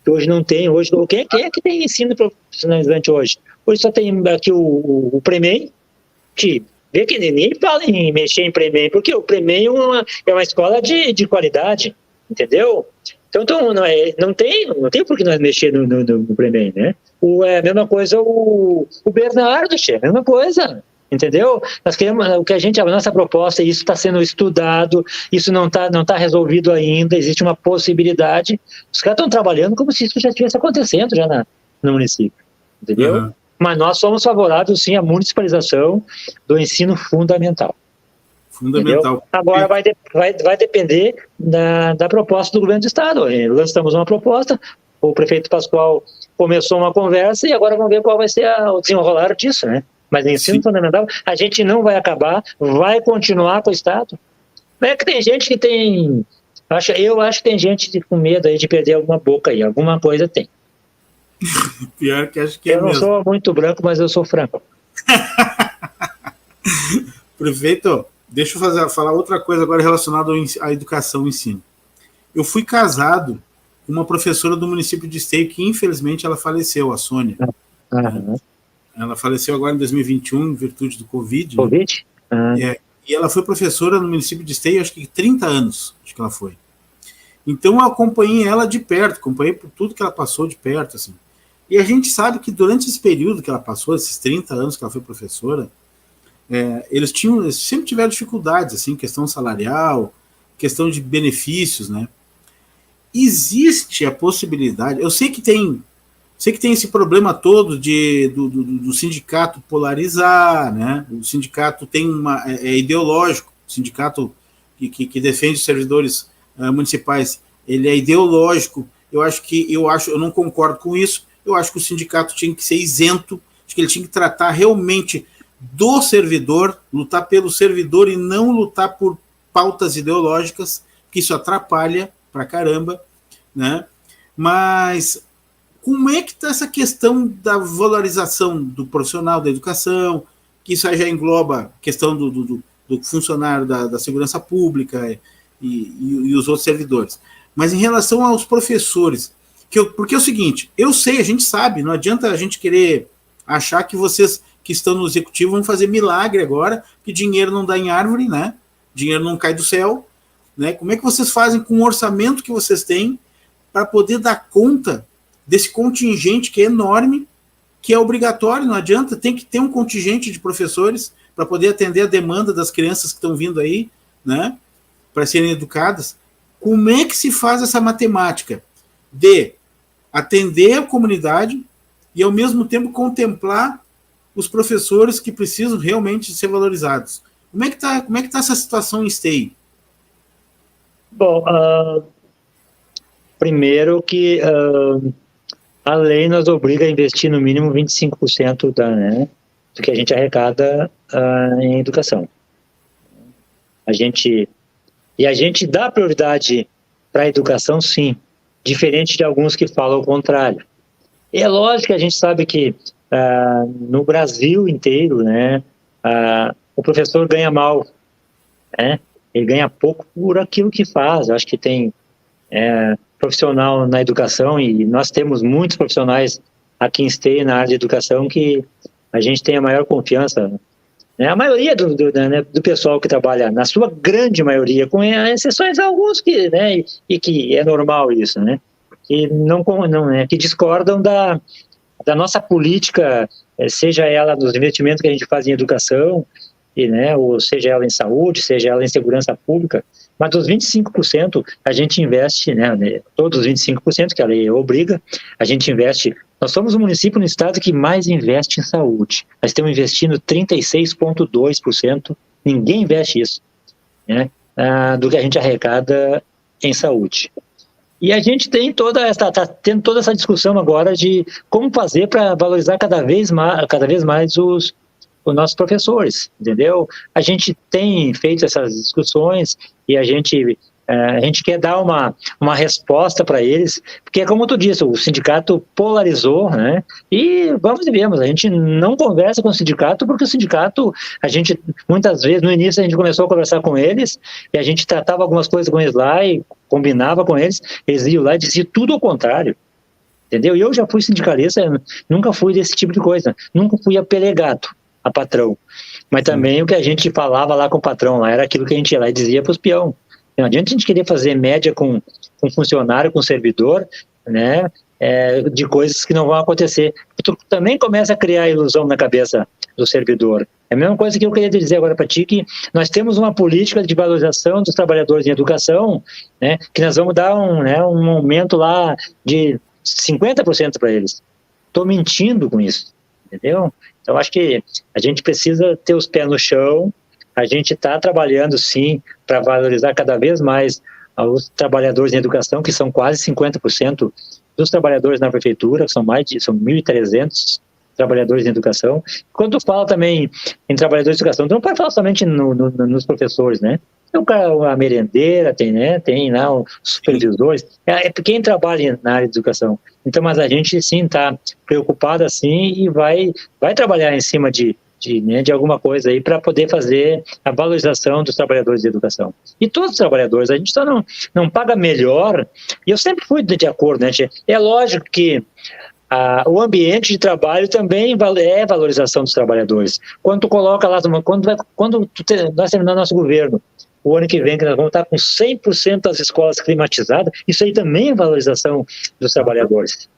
que hoje não tem. Quem é que tem ensino profissionalizante hoje? Hoje só tem aqui o Premem, que vê que ninguém fala em mexer em Premem, porque o Premem é uma escola de qualidade, entendeu? Então não tem por que nós mexer no Premem, né? É a mesma coisa o Bernardo, é a mesma coisa, entendeu? Nós queremos, a nossa proposta, isso está sendo estudado, isso não tá resolvido ainda, existe uma possibilidade. Os caras estão trabalhando como se isso já estivesse acontecendo já no município, entendeu? Uhum. Mas nós somos favoráveis, sim, à municipalização do ensino fundamental. Fundamental. Entendeu? Agora vai depender da proposta do governo do estado. Lançamos uma proposta, o prefeito Pascoal começou uma conversa e agora vamos ver qual vai ser o desenrolar disso, né? Mas no ensino fundamental, a gente não vai acabar, vai continuar com o estado. É que tem gente que tem... Eu acho que tem gente com medo aí de perder alguma boca aí, alguma coisa tem. Pior que acho que é mesmo. Eu não sou muito branco, mas eu sou franco. Prefeito, deixa eu falar outra coisa agora relacionada à educação e ensino. Eu fui casado com uma professora do município de Esteio que, infelizmente, ela faleceu, a Sônia. Uhum. Ela faleceu agora em 2021, em virtude do Covid. Covid? Né? Uhum. E ela foi professora no município de Esteio, acho que 30 anos, acho que ela foi. Então, eu acompanhei ela de perto, acompanhei por tudo que ela passou de perto, assim. E a gente sabe que durante esse período que ela passou, esses 30 anos que ela foi professora, eles sempre tiveram dificuldades, assim, questão salarial, questão de benefícios, né? Existe a possibilidade, eu sei que tem esse problema todo do sindicato polarizar, né? O sindicato tem ideológico, o sindicato que defende os servidores municipais, ele é ideológico. Eu não concordo com isso. Eu acho que o sindicato tinha que ser isento, acho que ele tinha que tratar realmente do servidor, lutar pelo servidor e não lutar por pautas ideológicas, que isso atrapalha pra caramba, né? Mas como é que está essa questão da valorização do profissional da educação, que isso aí já engloba a questão do funcionário da segurança pública e os outros servidores. Mas em relação aos professores, porque é o seguinte, a gente sabe, não adianta a gente querer achar que vocês que estão no executivo vão fazer milagre agora, que dinheiro não dá em árvore, né? Dinheiro não cai do céu, né? Como é que vocês fazem com o orçamento que vocês têm para poder dar conta desse contingente que é enorme, que é obrigatório, não adianta, tem que ter um contingente de professores para poder atender a demanda das crianças que estão vindo aí, né? Para serem educadas. Como é que se faz essa matemática de atender a comunidade e, ao mesmo tempo, contemplar os professores que precisam realmente ser valorizados? Como é que tá essa situação em Esteio? Bom, primeiro que a lei nos obriga a investir no mínimo 25% do que a gente arrecada em educação. A gente dá prioridade para a educação, sim, diferente de alguns que falam o contrário. E é lógico que a gente sabe que no Brasil inteiro, né, o professor ganha mal, né? Ele ganha pouco por aquilo que faz. Eu acho que tem profissional na educação, e nós temos muitos profissionais aqui em Esteio na área de educação que a gente tem a maior confiança A maioria do pessoal que trabalha, na sua grande maioria, com exceções a alguns que, né, e que é normal isso, né, que discordam da nossa política, seja ela nos investimentos que a gente faz em educação, ou seja ela em saúde, seja ela em segurança pública, mas dos 25% a gente investe, todos os 25% que a lei obriga, a gente investe. Nós somos o município no estado que mais investe em saúde. Nós estamos investindo 36,2%, ninguém investe isso, do que a gente arrecada em saúde. E a gente tem está tendo toda essa discussão agora de como fazer para valorizar cada vez mais os nossos professores, entendeu? A gente tem feito essas discussões e a gente quer dar uma resposta para eles, porque como tu disse, o sindicato polarizou, né? E vamos e vemos, a gente não conversa com o sindicato, porque o sindicato, muitas vezes, no início a gente começou a conversar com eles, e a gente tratava algumas coisas com eles lá, e combinava com eles iam lá e diziam tudo ao contrário, entendeu? E eu já fui sindicalista, nunca fui desse tipo de coisa, nunca fui apelegado a patrão, mas também o que a gente falava lá com o patrão lá, era aquilo que a gente ia lá e dizia para os peão. Não adianta a gente querer fazer média com funcionário, com servidor, né, de coisas que não vão acontecer. Tu também começa a criar a ilusão na cabeça do servidor. É a mesma coisa que eu queria dizer agora para ti, que nós temos uma política de valorização dos trabalhadores em educação, né, que nós vamos dar um aumento lá de 50% para eles. Estou mentindo com isso, entendeu? Então, acho que a gente precisa ter os pés no chão. A gente está trabalhando, sim, para valorizar cada vez mais os trabalhadores em educação, que são quase 50% dos trabalhadores na prefeitura, são 1.300 trabalhadores em educação. Quando tu fala também em trabalhadores de educação, tu não pode falar somente nos professores, né? Tem a merendeira, tem lá os supervisores, quem trabalha na área de educação. Então, mas a gente, sim, está preocupado, assim, e vai trabalhar em cima de alguma coisa aí para poder fazer a valorização dos trabalhadores de educação. E todos os trabalhadores, a gente só não paga melhor, e eu sempre fui de acordo, né? É lógico que o ambiente de trabalho também é valorização dos trabalhadores. Quando tu coloca lá, nós terminamos nosso governo, o ano que vem, que nós vamos estar com 100% das escolas climatizadas, isso aí também é valorização dos trabalhadores.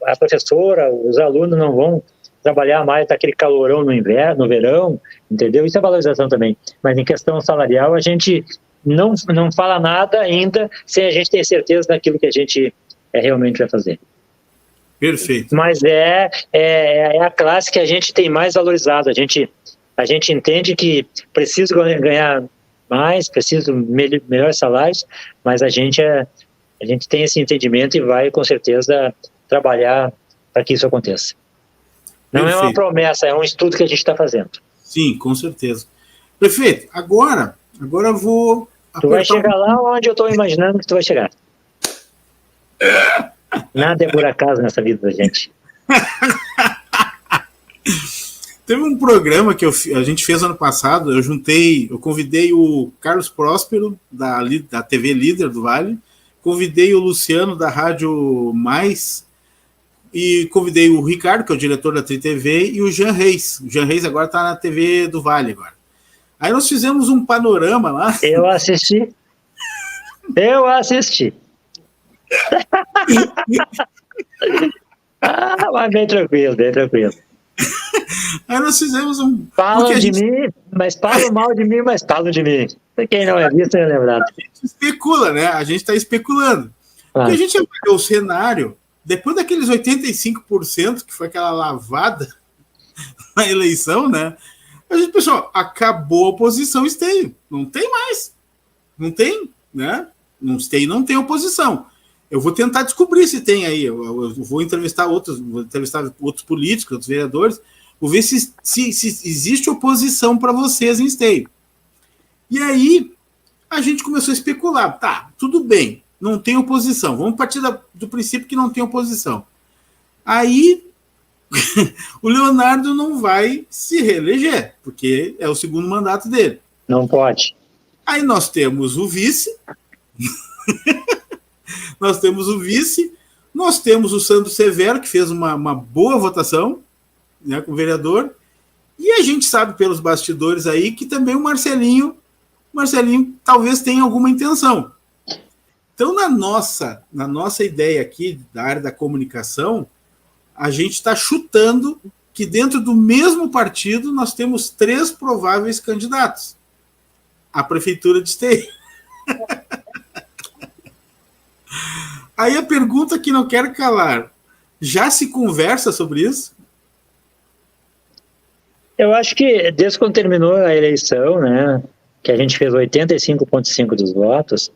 A professora, os alunos não vão trabalhar mais daquele calorão no inverno, no verão, entendeu? Isso é valorização também. Mas em questão salarial, a gente não fala nada ainda sem a gente ter certeza daquilo que a gente realmente vai fazer. Perfeito. Mas é a classe que a gente tem mais valorizado. A gente entende que precisa ganhar mais, precisa melhores salários, mas a gente tem esse entendimento e vai, com certeza, trabalhar para que isso aconteça. Não Perfeito. É uma promessa, é um estudo que a gente está fazendo. Sim, com certeza. Prefeito, agora eu vou... Tu vai chegar lá onde eu estou imaginando que tu vai chegar. Nada é por acaso nessa vida da gente. Teve um programa que a gente fez ano passado, eu convidei o Carlos Próspero, da TV Líder do Vale, convidei o Luciano, da Rádio Mais, e convidei o Ricardo, que é o diretor da TriTV, e o Jean Reis. O Jean Reis agora está na TV do Vale agora. Aí nós fizemos um panorama lá. Eu assisti. Mas bem tranquilo. Aí nós fizemos um... Falam de mim, mas falam mal de mim, mas falam de mim. Quem não é visto é lembrado. A gente especula, né? A gente está especulando. Porque a gente avaliou o cenário, depois daqueles 85%, que foi aquela lavada na eleição, né? A gente pensou, acabou a oposição Esteio. Não tem mais. Não tem, né? Esteio não tem oposição. Eu vou tentar descobrir se tem aí. Eu vou entrevistar outros políticos, outros vereadores, vou ver se existe oposição para vocês em Esteio. E aí a gente começou a especular. Tá, tudo bem, não tem oposição. Vamos partir do princípio que não tem oposição. Aí o Leonardo não vai se reeleger, porque é o segundo mandato dele. Não pode. Aí nós temos o vice... Nós temos o Sandro Severo, que fez uma boa votação, né, com o vereador, E a gente sabe pelos bastidores aí que também o Marcelinho talvez tenha alguma intenção. Então, na nossa ideia aqui da área da comunicação, a gente está chutando que dentro do mesmo partido nós temos 3 prováveis candidatos à Prefeitura de Esteio. Aí a pergunta que não quero calar, já se conversa sobre isso? Eu acho que desde quando terminou a eleição, né, que a gente fez 85,5% dos votos,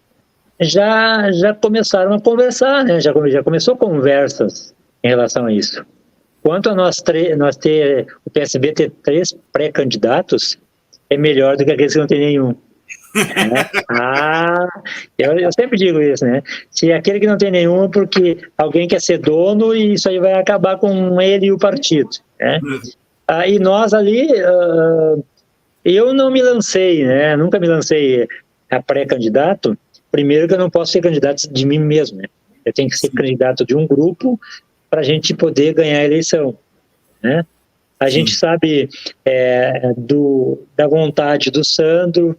já começaram a conversar, né, já começou conversas em relação a isso. Quanto a nós ter, o PSB ter 3 pré-candidatos, é melhor do que aqueles que não tem nenhum. Eu sempre digo isso, né? Se aquele que não tem nenhum, porque alguém quer ser dono e isso aí vai acabar com ele e o partido, né? E nós ali, eu não me lancei, né? Nunca me lancei a pré-candidato. Primeiro que eu não posso ser candidato de mim mesmo, né? Eu tenho que ser candidato de um grupo para a gente poder ganhar a eleição, né? A gente sabe da vontade do Sandro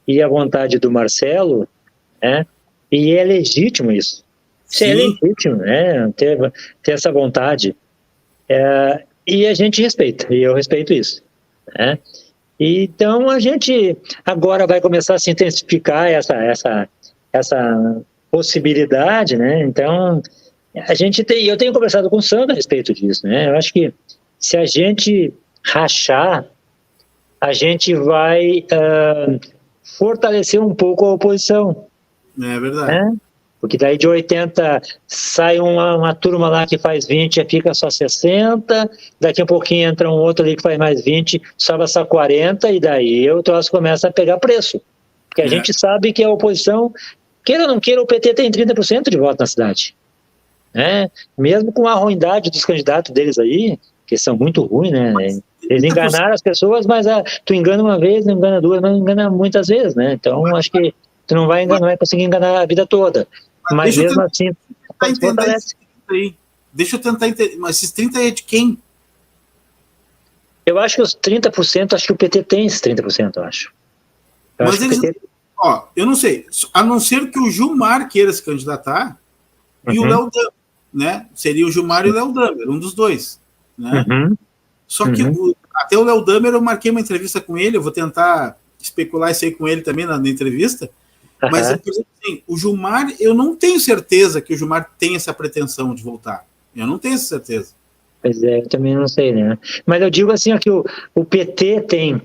e a vontade do Marcelo, né? E é legítimo isso. Isso é legítimo, né? Ter essa vontade. E a gente respeita, e eu respeito isso, né? Então a gente agora vai começar a se intensificar essa possibilidade, né? Então eu tenho conversado com o Sandro a respeito disso, né? Eu acho que se a gente rachar, a gente vai fortalecer um pouco a oposição. É verdade. Né? Porque daí de 80 sai uma turma lá que faz 20 e fica só 60, daqui a pouquinho entra um outro ali que faz mais 20, sobe só 40, e daí o troço começa a pegar preço. Porque a gente sabe que a oposição, queira ou não queira, o PT tem 30% de voto na cidade. Né? Mesmo com a ruindade dos candidatos deles aí, que são muito ruins, né? Eles enganaram as pessoas, mas tu engana uma vez, não engana duas, mas engana muitas vezes, né? Então, acho que tu não vai conseguir enganar a vida toda. Mas mesmo assim, deixa eu tentar entender. Mas esses 30 é de quem? Eu acho que os 30%, acho que o PT tem esses 30%, eu acho. Mas eles... eu não sei. A não ser que o Gilmar queira se candidatar e o Léo Damer, né? Seria o Gilmar e o Léo Damer, um dos dois. Né? Só que até o Léo Damer, eu marquei uma entrevista com ele, eu vou tentar especular isso aí com ele também na entrevista, mas, por exemplo, assim, o Gilmar, eu não tenho certeza que o Gilmar tem essa pretensão de voltar. Eu não tenho essa certeza. Pois é, eu também não sei, né? Mas eu digo assim, ó, que o PT tem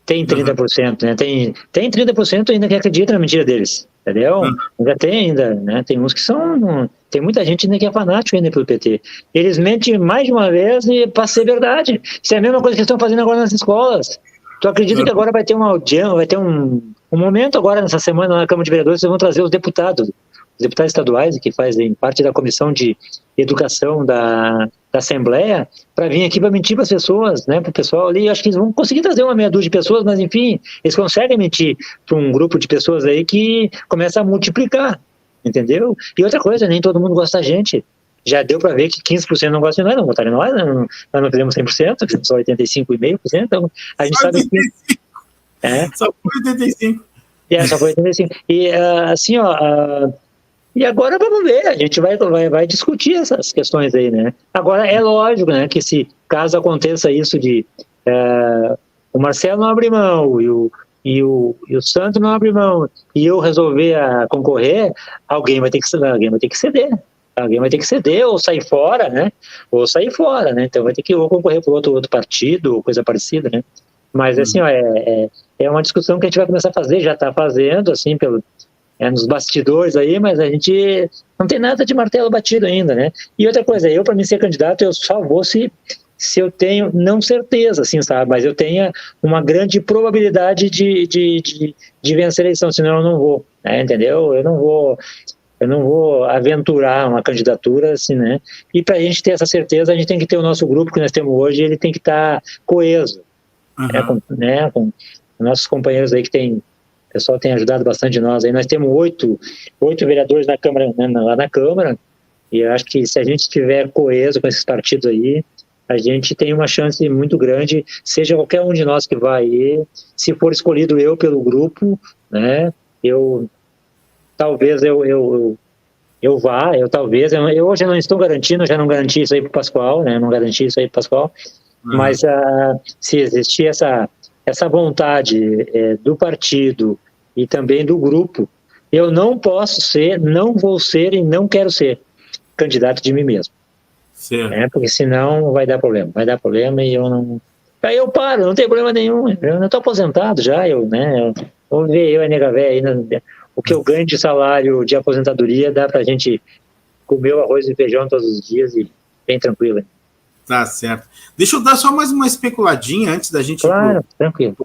30%, né? Tem 30% ainda que acredita na mentira deles, entendeu? Ainda tem, né? Tem uns que são... Tem muita gente ainda que é fanático ainda pelo PT. Eles mentem mais de uma vez e para ser verdade. Isso é a mesma coisa que eles estão fazendo agora nas escolas. Tu acredita que agora vai ter uma audiência, vai ter um momento agora nessa semana na Câmara de Vereadores, eles vão trazer os deputados estaduais que fazem parte da Comissão de Educação da Assembleia, para vir aqui para mentir para as pessoas, né, para o pessoal ali. Acho que eles vão conseguir trazer uma meia dúzia de pessoas, mas enfim, eles conseguem mentir para um grupo de pessoas aí que começa a multiplicar, entendeu? E outra coisa, nem todo mundo gosta da gente. Já deu para ver que 15% não gosta de nós, não votaram em nós, nós não fizemos 100%, fizemos só 85,5%, então a gente sabe que... Só foi 85%. Só foi 85%. E assim, ó... E agora vamos ver, a gente vai discutir essas questões aí, né? Agora, é lógico, né, que se caso aconteça isso de o Marcelo não abre mão e o Santos não abre mão e eu resolver concorrer, alguém vai ter que ceder. Alguém vai ter que ceder ou sair fora, né? Então vai ter que ou concorrer por outro partido ou coisa parecida, né? Mas assim, ó, é uma discussão que a gente vai começar a fazer, já está fazendo, assim, nos bastidores aí, mas a gente não tem nada de martelo batido ainda, né? E outra coisa, eu para mim ser candidato, eu só vou se eu tenho, não certeza, assim, sabe? Mas eu tenho uma grande probabilidade de vencer a eleição, senão eu não vou, né? Entendeu? Eu não vou aventurar uma candidatura, assim, né? E para a gente ter essa certeza, a gente tem que ter o nosso grupo que nós temos hoje, ele tem que estar coeso, com nossos companheiros aí que tem, o pessoal tem ajudado bastante nós aí. Nós temos 8 vereadores na Câmara, né, lá na Câmara, e eu acho que se a gente estiver coeso com esses partidos aí, a gente tem uma chance muito grande, seja qualquer um de nós que vai ir, se for escolhido eu pelo grupo, né, talvez eu vá, eu hoje não estou garantindo, já não garanti isso aí para o Pascoal, né, não garanti isso aí para o Pascoal, mas se existir essa vontade do partido e também do grupo, eu não posso ser, não vou ser e não quero ser candidato de mim mesmo. Certo. Porque senão vai dar problema e eu não... Aí eu paro, não tem problema nenhum, eu não estou aposentado já, vou ver eu e a nega véia aí, o que eu ganho de salário de aposentadoria dá pra gente comer o arroz e feijão todos os dias e bem tranquilo. Tá certo. Deixa eu dar só mais uma especuladinha antes da gente ir tranquilo.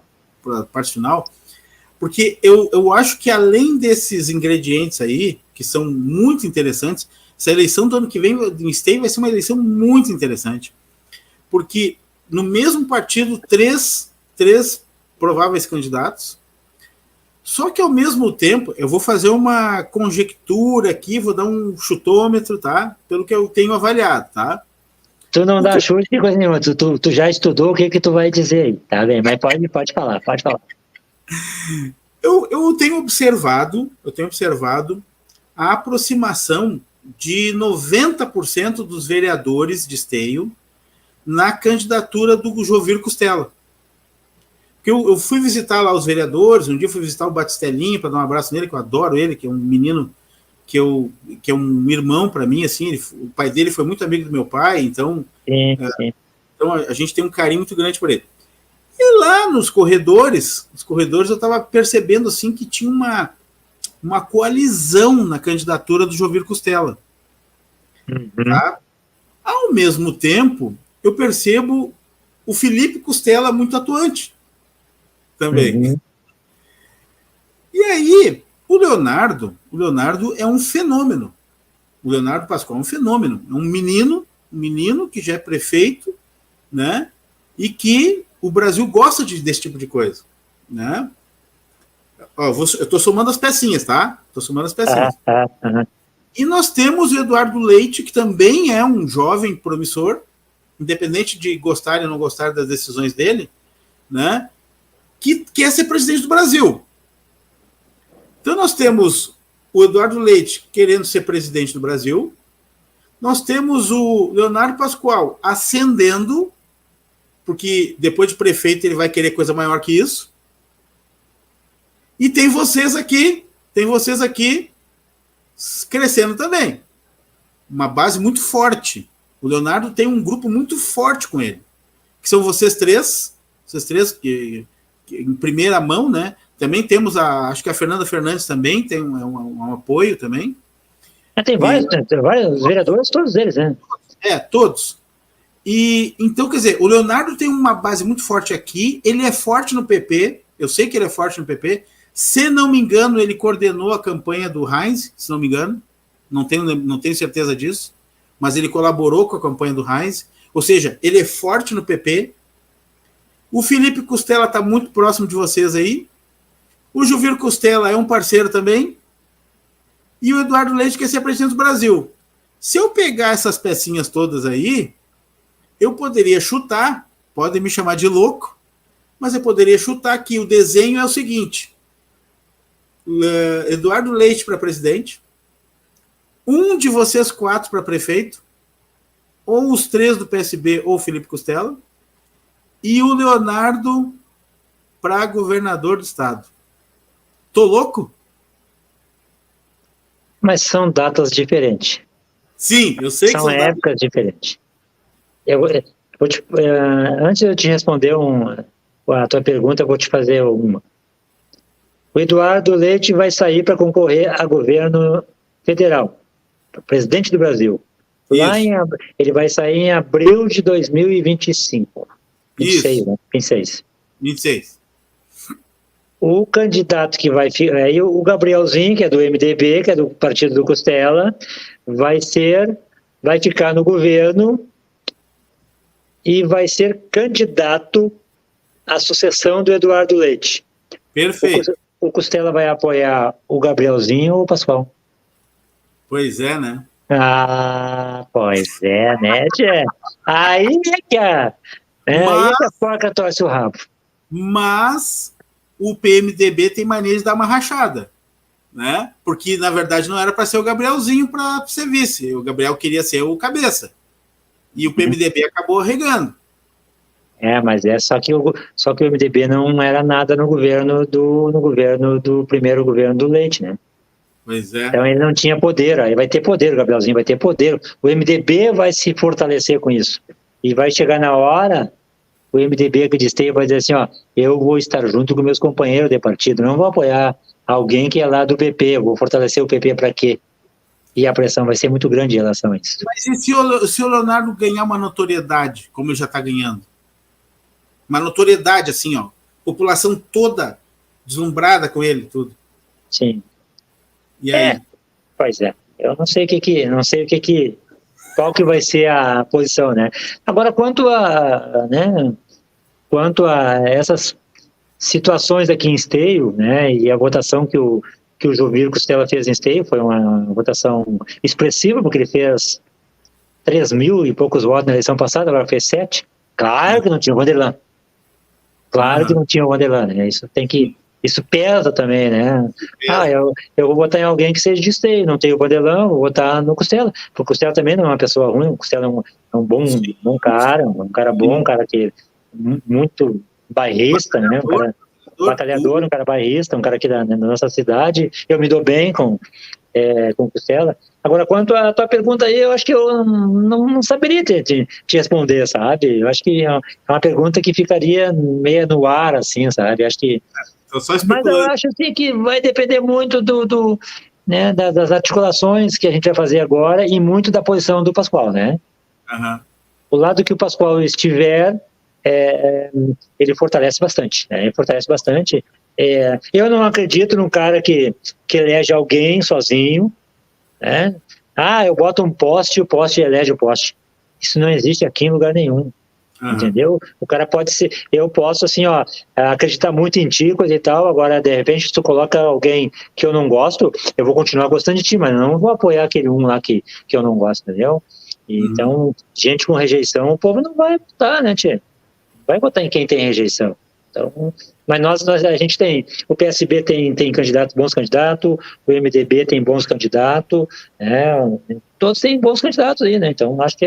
Para a parte final, porque eu acho que além desses ingredientes aí, que são muito interessantes, essa eleição do ano que vem em Esteio vai ser uma eleição muito interessante, porque no mesmo partido, três prováveis candidatos, só que ao mesmo tempo, eu vou fazer uma conjectura aqui, vou dar um chutômetro, tá? Pelo que eu tenho avaliado, tá? Tu não dá chute de coisa nenhuma, tu já estudou o que tu vai dizer aí, tá bem? Mas pode falar. Eu tenho observado a aproximação de 90% dos vereadores de Esteio na candidatura do Jovir Costela. Eu fui visitar lá os vereadores, um dia eu fui visitar o Batistelinho para dar um abraço nele, que eu adoro ele, que é um menino que é um irmão para mim, assim, o pai dele foi muito amigo do meu pai, então, então a gente tem um carinho muito grande por ele. E lá nos corredores eu estava percebendo assim que tinha uma coalizão na candidatura do Jovir Costela. Tá? Ao mesmo tempo, eu percebo o Felipe Costela muito atuante também. E aí, o Leonardo é um fenômeno. O Leonardo Pascoal é um fenômeno. É um menino que já é prefeito, né? E que o Brasil gosta desse tipo de coisa, né? Ó, eu estou somando as pecinhas, tá? Estou somando as pecinhas. E nós temos o Eduardo Leite, que também é um jovem promissor, independente de gostar ou não gostar das decisões dele, né? Que quer ser presidente do Brasil. Então nós temos o Eduardo Leite querendo ser presidente do Brasil, nós temos o Leonardo Pascoal ascendendo, porque depois de prefeito ele vai querer coisa maior que isso, e tem vocês aqui crescendo também. Uma base muito forte. O Leonardo tem um grupo muito forte com ele, que são vocês três que em primeira mão, né? Também temos acho que a Fernanda Fernandes também tem um apoio também. Tem vários vereadores, todos eles, né? Todos. E então, quer dizer, o Leonardo tem uma base muito forte aqui, ele é forte no PP, eu sei que ele é forte no PP, se não me engano, ele coordenou a campanha do Heinz, se não me engano, não tenho certeza disso, mas ele colaborou com a campanha do Heinz, ou seja, ele é forte no PP. O Felipe Costela está muito próximo de vocês aí. O Jovir Costela é um parceiro também. E o Eduardo Leite quer ser presidente do Brasil. Se eu pegar essas pecinhas todas aí, eu poderia chutar, podem me chamar de louco, mas eu poderia chutar que o desenho é o seguinte: Eduardo Leite para presidente, um de vocês 4 para prefeito, ou os 3 do PSB ou o Felipe Costela, e o Leonardo para governador do estado. Tô louco? Mas são datas diferentes. Sim, eu sei que são épocas diferentes. Antes de eu te responder a tua pergunta, eu vou te fazer uma. O Eduardo Leite vai sair para concorrer a governo federal, presidente do Brasil. Ele vai sair em abril de 2025. 26, né? 26. O candidato que vai ficar, aí o Gabrielzinho, que é do MDB, que é do partido do Costela, vai ficar no governo e vai ser candidato à sucessão do Eduardo Leite. Perfeito. O Costela vai apoiar o Gabrielzinho ou o Pascoal? Pois é, né? Ah, pois é, né, Tchê? Aí aí é que a porca torce o rabo. Mas o PMDB tem maneira de dar uma rachada, né? Porque na verdade não era para ser o Gabrielzinho para ser vice. O Gabriel queria ser o cabeça. E o PMDB acabou regando. Mas só que o MDB não era nada no primeiro governo do Leite, né? Pois é. Então ele não tinha poder, aí vai ter poder, o Gabrielzinho vai ter poder. O MDB vai se fortalecer com isso. E vai chegar na hora, o MDB que desteia vai dizer assim, ó, eu vou estar junto com meus companheiros de partido, não vou apoiar alguém que é lá do PP, eu vou fortalecer o PP para quê? E a pressão vai ser muito grande em relação a isso. Mas e se o Leonardo ganhar uma notoriedade, como ele já está ganhando? Uma notoriedade, assim, ó. População toda deslumbrada com ele, tudo. Sim. E aí? Pois é. Eu não sei qual que vai ser a posição, né? Agora, quanto a essas situações aqui em Esteio, né, e a votação que o Jovir Costela fez em Esteio, foi uma votação expressiva, porque ele fez 3 mil e poucos votos na eleição passada, agora fez 7. Claro que não tinha o Vanderlan. Claro que não tinha o Vanderlan, né? Isso pesa também, né? Eu vou votar em alguém que seja de Esteio, não tem o Vanderlan, vou votar no Costela, porque o Costela também não é uma pessoa ruim, o Costela é um bom cara, um cara bom, um cara que muito bairrista, né? Um cara batalhador, um cara bairrista, um cara aqui da nossa cidade. Eu me dou bem com o Costela. Agora, quanto à tua pergunta aí, eu acho que eu não saberia te responder, sabe? Eu acho que é uma pergunta que ficaria meio no ar, assim, sabe? Acho que... Mas eu acho assim, que vai depender muito né, das articulações que a gente vai fazer agora e muito da posição do Pascoal, né? Uhum. O lado que o Pascoal estiver, ele fortalece bastante, né? Ele fortalece bastante. Eu não acredito num cara que elege alguém sozinho, né? Eu boto um poste e o poste elege o poste. Isso não existe aqui em lugar nenhum. Entendeu? O cara pode ser... Eu posso, assim, ó, acreditar muito em ti, coisa e tal, agora, de repente, se tu coloca alguém que eu não gosto, eu vou continuar gostando de ti, mas não vou apoiar aquele um lá que eu não gosto, entendeu? Então, gente com rejeição, o povo não vai votar, né, tia? Vai votar em quem tem rejeição. Então, mas a gente tem... O PSB tem bons candidatos, o MDB tem bons candidatos, todos têm bons candidatos aí, né? Então, acho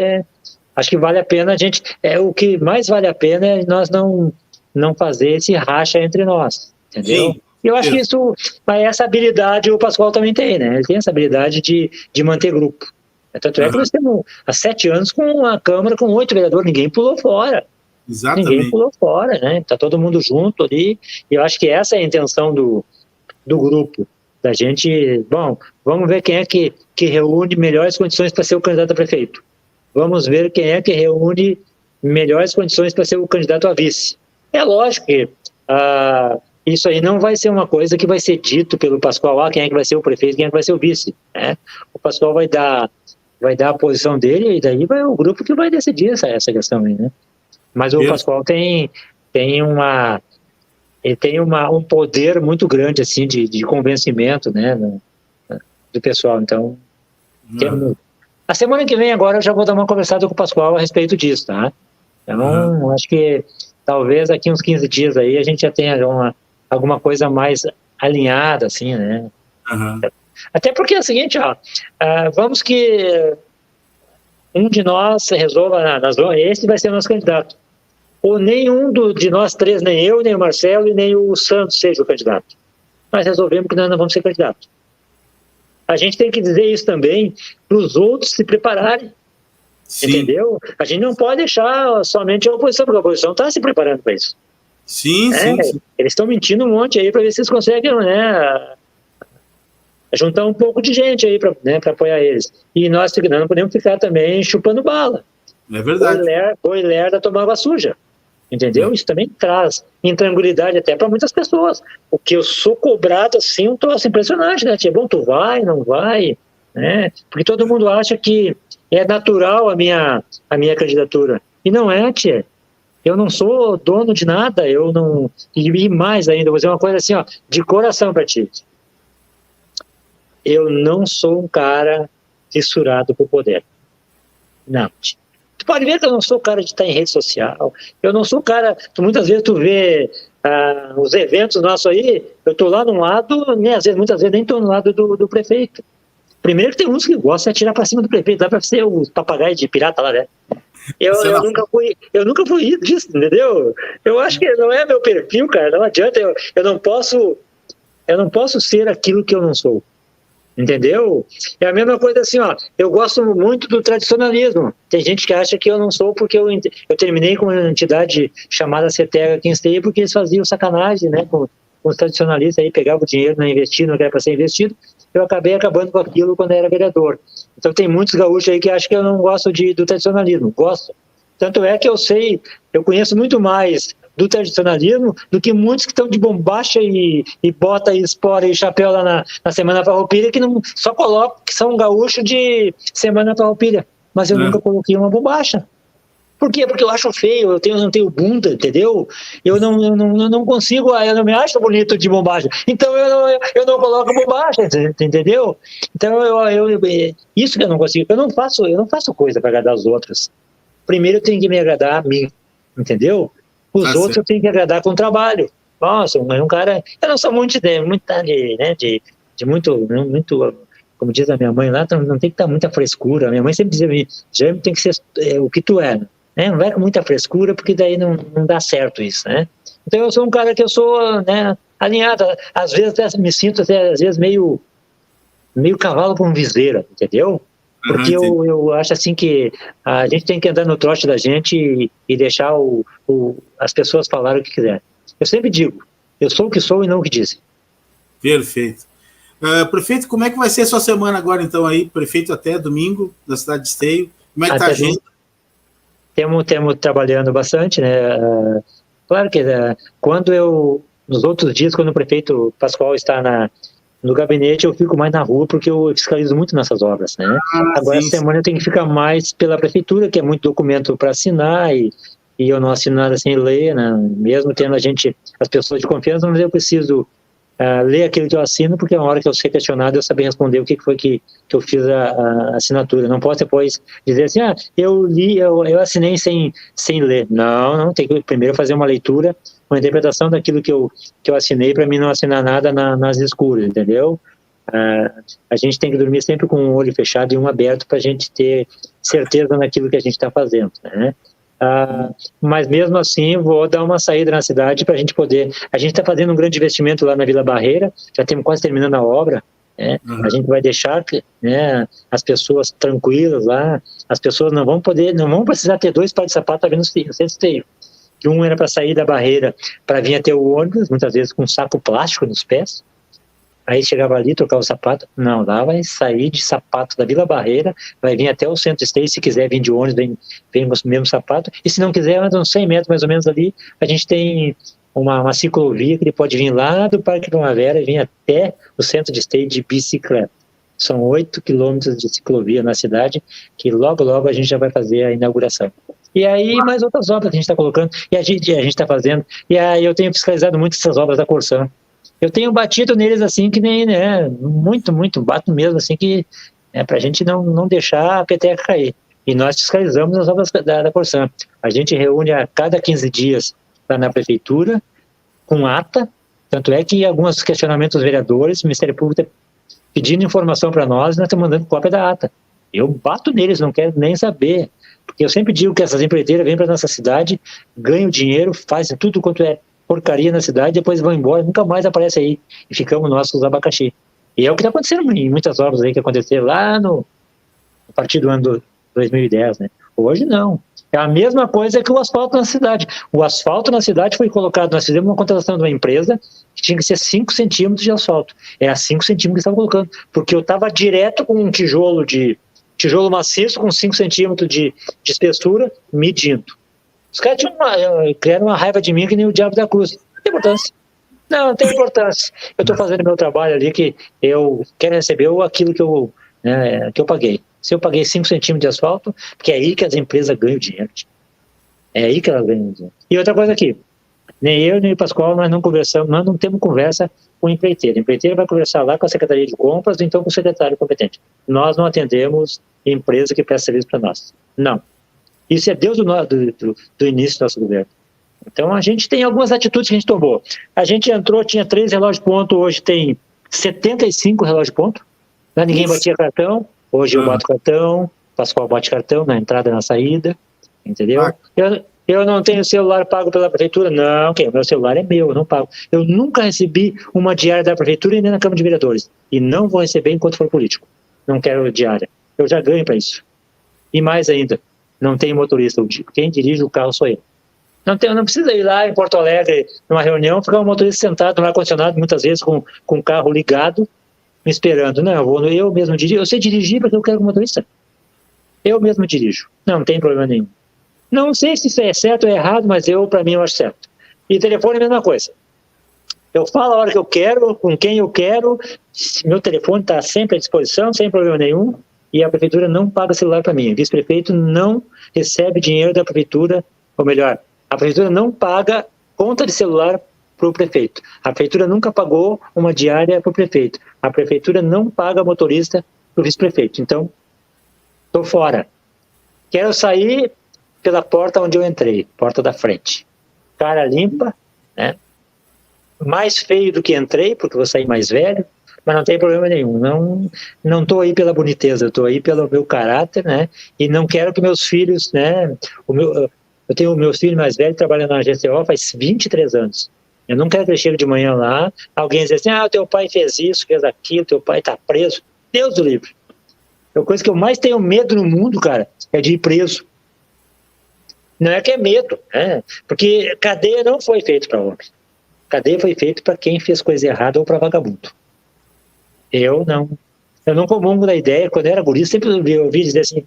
que vale a pena a gente... O que mais vale a pena é nós não fazer esse racha entre nós, entendeu? Sim. Eu acho que essa habilidade o Pascoal também tem, né? Ele tem essa habilidade de manter grupo. Tanto é que nós temos há 7 anos com a Câmara com 8 vereadores, ninguém pulou fora. Exatamente. Ninguém pulou fora, né? Tá todo mundo junto ali, e eu acho que essa é a intenção do grupo, da gente... Bom, vamos ver quem é que reúne melhores condições para ser o candidato a prefeito. Vamos ver quem é que reúne melhores condições para ser o candidato a vice. É lógico que isso aí não vai ser uma coisa que vai ser dito pelo Pascoal, quem é que vai ser o prefeito, quem é que vai ser o vice, né? O Pascoal vai dar a posição dele, e daí vai o grupo que vai decidir essa questão aí, né? Mas o Pascoal tem um poder muito grande, assim, de convencimento, né, do pessoal. Então, a semana que vem agora eu já vou dar uma conversada com o Pascoal a respeito disso, tá? Então, acho que talvez daqui uns 15 dias aí a gente já tenha alguma coisa mais alinhada, assim, né? Até porque é o seguinte, ó, vamos que um de nós resolva, esse vai ser o nosso candidato. Ou nenhum de nós três, nem eu, nem o Marcelo e nem o Santos seja o candidato. Nós resolvemos que nós não vamos ser candidatos. A gente tem que dizer isso também para os outros se prepararem. Sim. Entendeu? A gente não pode deixar somente a oposição, porque a oposição está se preparando para isso. Sim. Eles estão mentindo um monte aí para ver se eles conseguem, né, juntar um pouco de gente aí para apoiar eles. E nós não podemos ficar também chupando bala. É verdade. Boi lerda tomava suja. Entendeu? Isso também traz intranquilidade até para muitas pessoas. O que eu sou cobrado assim, um troço impressionante, né? Bom, tu vai, não vai, né? Porque todo mundo acha que é natural a minha candidatura. E não é, tia. Eu não sou dono de nada, eu não... E mais ainda, vou dizer uma coisa assim, ó, de coração para ti. Eu não sou um cara fissurado por poder. Não. Tu pode ver que eu não sou o cara de estar em rede social, eu não sou o cara, muitas vezes tu vê os eventos nossos aí, eu estou lá num lado, né, muitas vezes nem estou no lado do prefeito. Primeiro que tem uns que gostam de atirar para cima do prefeito, dá para ser o papagaio de pirata lá, né? Eu nunca fui disso, entendeu? Eu acho que não é meu perfil, cara, não adianta, eu não posso ser aquilo que eu não sou. Entendeu? É a mesma coisa assim, ó. Eu gosto muito do tradicionalismo. Tem gente que acha que eu não sou porque eu terminei com uma entidade chamada CETEG aqui em Esteio porque eles faziam sacanagem, né? Com os tradicionalistas aí, pegavam o dinheiro, não investia, não era para ser investido. Eu acabei acabando com aquilo quando era vereador. Então tem muitos gaúchos aí que acham que eu não gosto do tradicionalismo. Gosto. Tanto é que eu conheço muito mais do tradicionalismo do que muitos que estão de bombacha e bota e espora e chapéu lá na Semana Farroupilha que não, só colocam que são gaúchos de Semana Farroupilha. Mas eu nunca coloquei uma bombacha. Por quê? Porque eu acho feio, eu não tenho bunda, entendeu? Eu não consigo, eu não me acho bonito de bombacha. Então eu não coloco bombacha, entendeu? Então isso que eu não consigo. Eu não faço coisa para agradar os outros. Primeiro eu tenho que me agradar a mim, entendeu? Os outros eu tenho que agradar com o trabalho. Nossa, um cara... Eu não sou muito, muito, como diz a minha mãe lá, não tem que dar muita frescura. Minha mãe sempre dizia, Jaime, tem que ser o que tu é, né? Não vai com muita frescura, porque daí não dá certo isso, né? Então eu sou um cara que eu sou, né, alinhado. Às vezes até me sinto às vezes meio cavalo com viseira, entendeu? Porque eu acho assim que a gente tem que andar no trote da gente e deixar as pessoas falarem o que quiser. Eu sempre digo, eu sou o que sou e não o que dizem. Perfeito. Prefeito, como é que vai ser a sua semana agora, então, aí? Prefeito até domingo, da cidade de Esteio. Como é que está a gente? Temos trabalhando bastante, né? Claro que nos outros dias, quando o prefeito Pascoal está no gabinete, eu fico mais na rua porque eu fiscalizo muito nessas obras, né? Agora, essa semana eu tenho que ficar mais pela prefeitura, que é muito documento para assinar e eu não assino nada sem ler, né? Mesmo tendo as pessoas de confiança, mas eu preciso ler aquilo que eu assino, porque é uma hora que eu ser questionado, eu saber responder o que foi que eu fiz a assinatura. Não posso depois dizer assim, eu li, eu assinei sem ler. Não, tem que primeiro fazer uma leitura, uma interpretação daquilo que eu assinei, para mim não assinar nada nas escuras, entendeu? A gente tem que dormir sempre com um olho fechado e um aberto para a gente ter certeza naquilo que a gente está fazendo, né? Mas mesmo assim vou dar uma saída na cidade para a gente poder. A gente está fazendo um grande investimento lá na Vila Barreira, já estamos quase terminando a obra, né? A gente vai deixar, né, as pessoas tranquilas lá, as pessoas não vão precisar ter 2 pares de sapato para vir no centro Esteio. Que um era para sair da barreira para vir até o ônibus, muitas vezes com um saco plástico nos pés. Aí chegava ali, trocava o sapato. Não, lá vai sair de sapato da Vila Barreira, vai vir até o centro Esteio. Se quiser vir de ônibus, vem com o mesmo sapato. E se não quiser, anda uns 100 metros mais ou menos ali. A gente tem uma ciclovia que ele pode vir lá do Parque Primavera e vir até o centro de Esteio de bicicleta. São 8 quilômetros de ciclovia na cidade, que logo a gente já vai fazer a inauguração. E aí, mais outras obras que a gente está colocando, e a gente está fazendo. E aí eu tenho fiscalizado muito essas obras da Corsan. Eu tenho batido neles assim que nem, né, muito, bato mesmo assim que para a gente não deixar a peteca cair. E nós fiscalizamos as obras da Corsan. A gente reúne a cada 15 dias lá na prefeitura, com ata, tanto é que alguns questionamentos dos vereadores, o Ministério Público está pedindo informação para nós e nós estamos mandando cópia da ata. Eu bato neles, não quero nem saber, porque eu sempre digo que essas empreiteiras vêm para nossa cidade, ganham dinheiro, fazem tudo quanto é porcaria na cidade, depois vão embora, nunca mais aparece aí, e ficamos nós com os abacaxi. E é o que está acontecendo em muitas obras aí que aconteceram lá a partir do ano 2010, né? Hoje não. É a mesma coisa que o asfalto na cidade. O asfalto na cidade foi colocado, nós fizemos uma contratação de uma empresa que tinha que ser 5 centímetros de asfalto. Era 5 centímetros que estavam colocando, porque eu estava direto com um tijolo maciço com 5 centímetros de espessura, medindo. Os caras criaram uma raiva de mim que nem o diabo da cruz. Não tem importância. Não tem importância. Eu estou fazendo meu trabalho ali, que eu quero receber aquilo que eu paguei. Se eu paguei 5 centímetros de asfalto, porque é aí que as empresas ganham dinheiro. É aí que elas ganham dinheiro. E outra coisa aqui, Nem eu, nem o Pascoal, nós não conversamos, nós não temos conversa com o empreiteiro. O empreiteiro vai conversar lá com a Secretaria de Compras, ou então com o secretário competente. Nós não atendemos empresa que presta serviço para nós. Não. Isso é Deus do início do nosso governo. Então, a gente tem algumas atitudes que a gente tomou. A gente entrou, tinha 3 relógios ponto, hoje tem 75 relógios ponto. Ninguém batia cartão. Hoje eu bato cartão, o Pascoal bate cartão na entrada e na saída. Entendeu? Eu não tenho celular pago pela prefeitura. Não, o meu celular é meu, eu não pago. Eu nunca recebi uma diária da prefeitura e nem na Câmara de Vereadores. E não vou receber enquanto for político. Não quero diária. Eu já ganho para isso. E mais ainda, não tem motorista. Quem dirige o carro sou eu. Não precisa ir lá em Porto Alegre, numa reunião, ficar um motorista sentado no ar-condicionado, muitas vezes com o carro ligado, me esperando. Não, eu mesmo dirijo. Eu sei dirigir porque eu quero um motorista. Eu mesmo dirijo. Não tem problema nenhum. Não sei se isso é certo ou errado, mas para mim, eu acho certo. E telefone é a mesma coisa. Eu falo a hora que eu quero, com quem eu quero, meu telefone está sempre à disposição, sem problema nenhum, e a prefeitura não paga celular para mim. O vice-prefeito não recebe dinheiro da prefeitura, ou melhor, a prefeitura não paga conta de celular para o prefeito. A prefeitura nunca pagou uma diária para o prefeito. A prefeitura não paga motorista para o vice-prefeito. Então, estou fora. Quero sair pela porta onde eu entrei, porta da frente. Cara limpa, né? Mais feio do que entrei, porque vou sair mais velho, mas não tem problema nenhum. Não estou aí pela boniteza, eu estou aí pelo meu caráter, né? E não quero que meus filhos, né? Eu tenho meus filhos mais velhos trabalhando na GCO faz 23 anos. Eu não quero que eles cheguem de manhã lá, alguém dizer assim, teu pai fez isso, fez aquilo, teu pai está preso. Deus do livre. A coisa que eu mais tenho medo no mundo, cara, é de ir preso. Não é que é medo, né? Porque cadeia não foi feito para homem. Cadeia foi feito para quem fez coisa errada ou para vagabundo. Eu não comungo da ideia. Quando eu era guri, sempre ouvi dizer assim,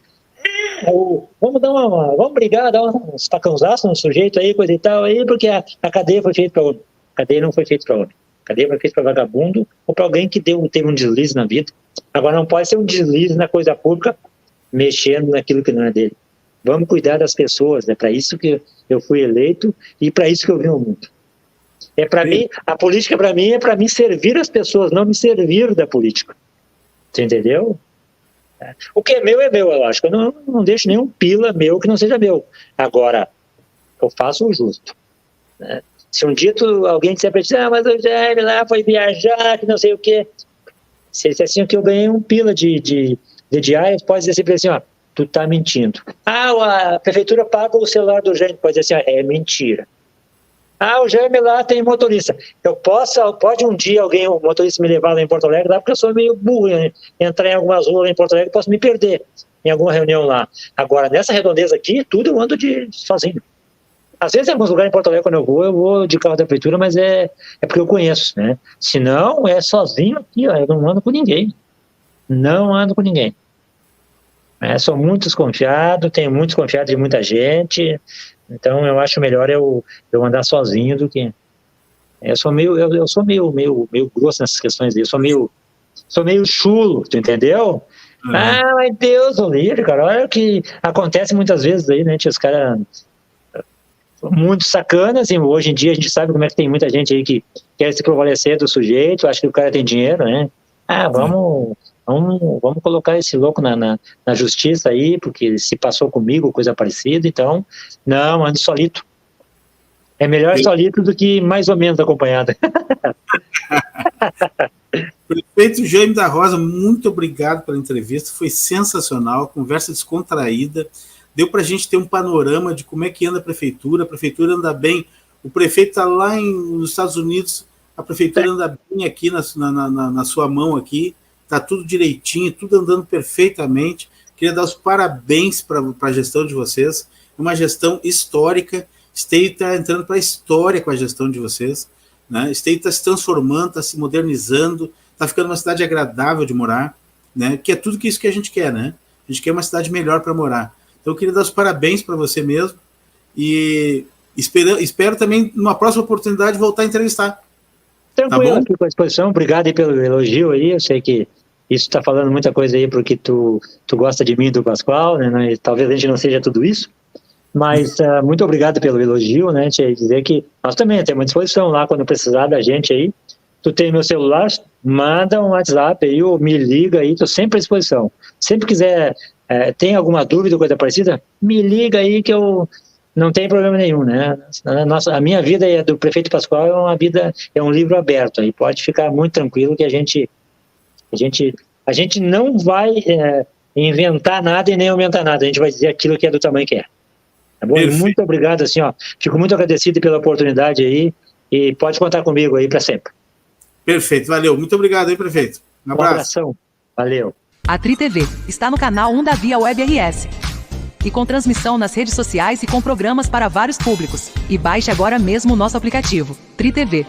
vamos brigar, dar uns tacãozaços no sujeito aí, coisa e tal, aí, porque a cadeia foi feita para homem. A cadeia não foi feita para homem. A cadeia foi feita para vagabundo ou para alguém que teve um deslize na vida. Agora não pode ser um deslize na coisa pública, mexendo naquilo que não é dele. Vamos cuidar das pessoas, é para isso que eu fui eleito e para isso que eu vim ao mundo. Mim, a política para mim é para me servir as pessoas, não me servir da política. Você entendeu? O que é meu, eu acho. Eu não deixo nenhum pila meu que não seja meu. Agora, eu faço o justo. Né? Se um dia alguém disser para ti, mas o Jaime lá foi viajar, que não sei o quê. Se ele disser assim, que eu ganhei um pila de diária, pode dizer sempre assim, tu tá mentindo. A prefeitura paga o celular do Jaime, pode dizer assim, é mentira. O Jaime lá tem motorista. Pode um dia um motorista me levar lá em Porto Alegre, porque eu sou meio burro, né? Entrar em algumas ruas lá em Porto Alegre, posso me perder em alguma reunião lá. Agora, nessa redondeza aqui, tudo eu ando sozinho. Às vezes, em alguns lugares em Porto Alegre, quando eu vou de carro da prefeitura, mas é porque eu conheço, né? Se não, é sozinho aqui, eu não ando com ninguém. Não ando com ninguém. Sou muito desconfiado, tenho muito desconfiado de muita gente, então eu acho melhor eu andar sozinho do que... Eu sou meio grosso nessas questões, eu sou meio chulo, tu entendeu? Mas Deus o livre, cara, olha o que acontece muitas vezes aí, né, os caras muito sacanas, e hoje em dia a gente sabe como é que tem muita gente aí que quer se prevalecer do sujeito, acha que o cara tem dinheiro, né? Vamos colocar esse louco na justiça aí, porque se passou comigo, coisa parecida, então, não, ando solito. É melhor solito do que mais ou menos acompanhado. Prefeito Jaime da Rosa, muito obrigado pela entrevista, foi sensacional, conversa descontraída, deu para a gente ter um panorama de como é que anda a prefeitura anda bem, o prefeito está lá nos Estados Unidos, a prefeitura anda bem aqui na sua mão aqui, está tudo direitinho, tudo andando perfeitamente. Queria dar os parabéns para a gestão de vocês, uma gestão histórica. Esteio está entrando para a história com a gestão de vocês, né? Esteio está se transformando, está se modernizando, está ficando uma cidade agradável de morar, né? Que é tudo isso que a gente quer, né? A gente quer uma cidade melhor para morar. Então eu queria dar os parabéns para você mesmo e espero também, numa próxima oportunidade, voltar a entrevistar. Tranquilo, aqui com a exposição. Obrigado aí pelo elogio aí. Eu sei que isso está falando muita coisa aí porque tu gosta de mim e do Pascoal, né? Talvez a gente não seja tudo isso, Mas muito obrigado pelo elogio, né? Te dizer que nós também temos disposição lá quando precisar da gente aí. Tu tem meu celular, manda um WhatsApp aí ou me liga aí, tô sempre à disposição. Sempre quiser, tem alguma dúvida ou coisa parecida, me liga aí que eu não tenho problema nenhum, né? A minha vida e a do Prefeito Pascoal é um livro aberto aí. Pode ficar muito tranquilo que a gente não vai inventar nada e nem aumentar nada. A gente vai dizer aquilo que é do tamanho que é. Tá bom? Muito obrigado, assim, ó. Fico muito agradecido pela oportunidade aí e pode contar comigo aí para sempre. Perfeito, valeu. Muito obrigado aí, prefeito. Um abraço. Um abração. Valeu. A Tri TV está no canal 1 da Via Web RS. E com transmissão nas redes sociais e com programas para vários públicos. E baixe agora mesmo o nosso aplicativo, Tri TV.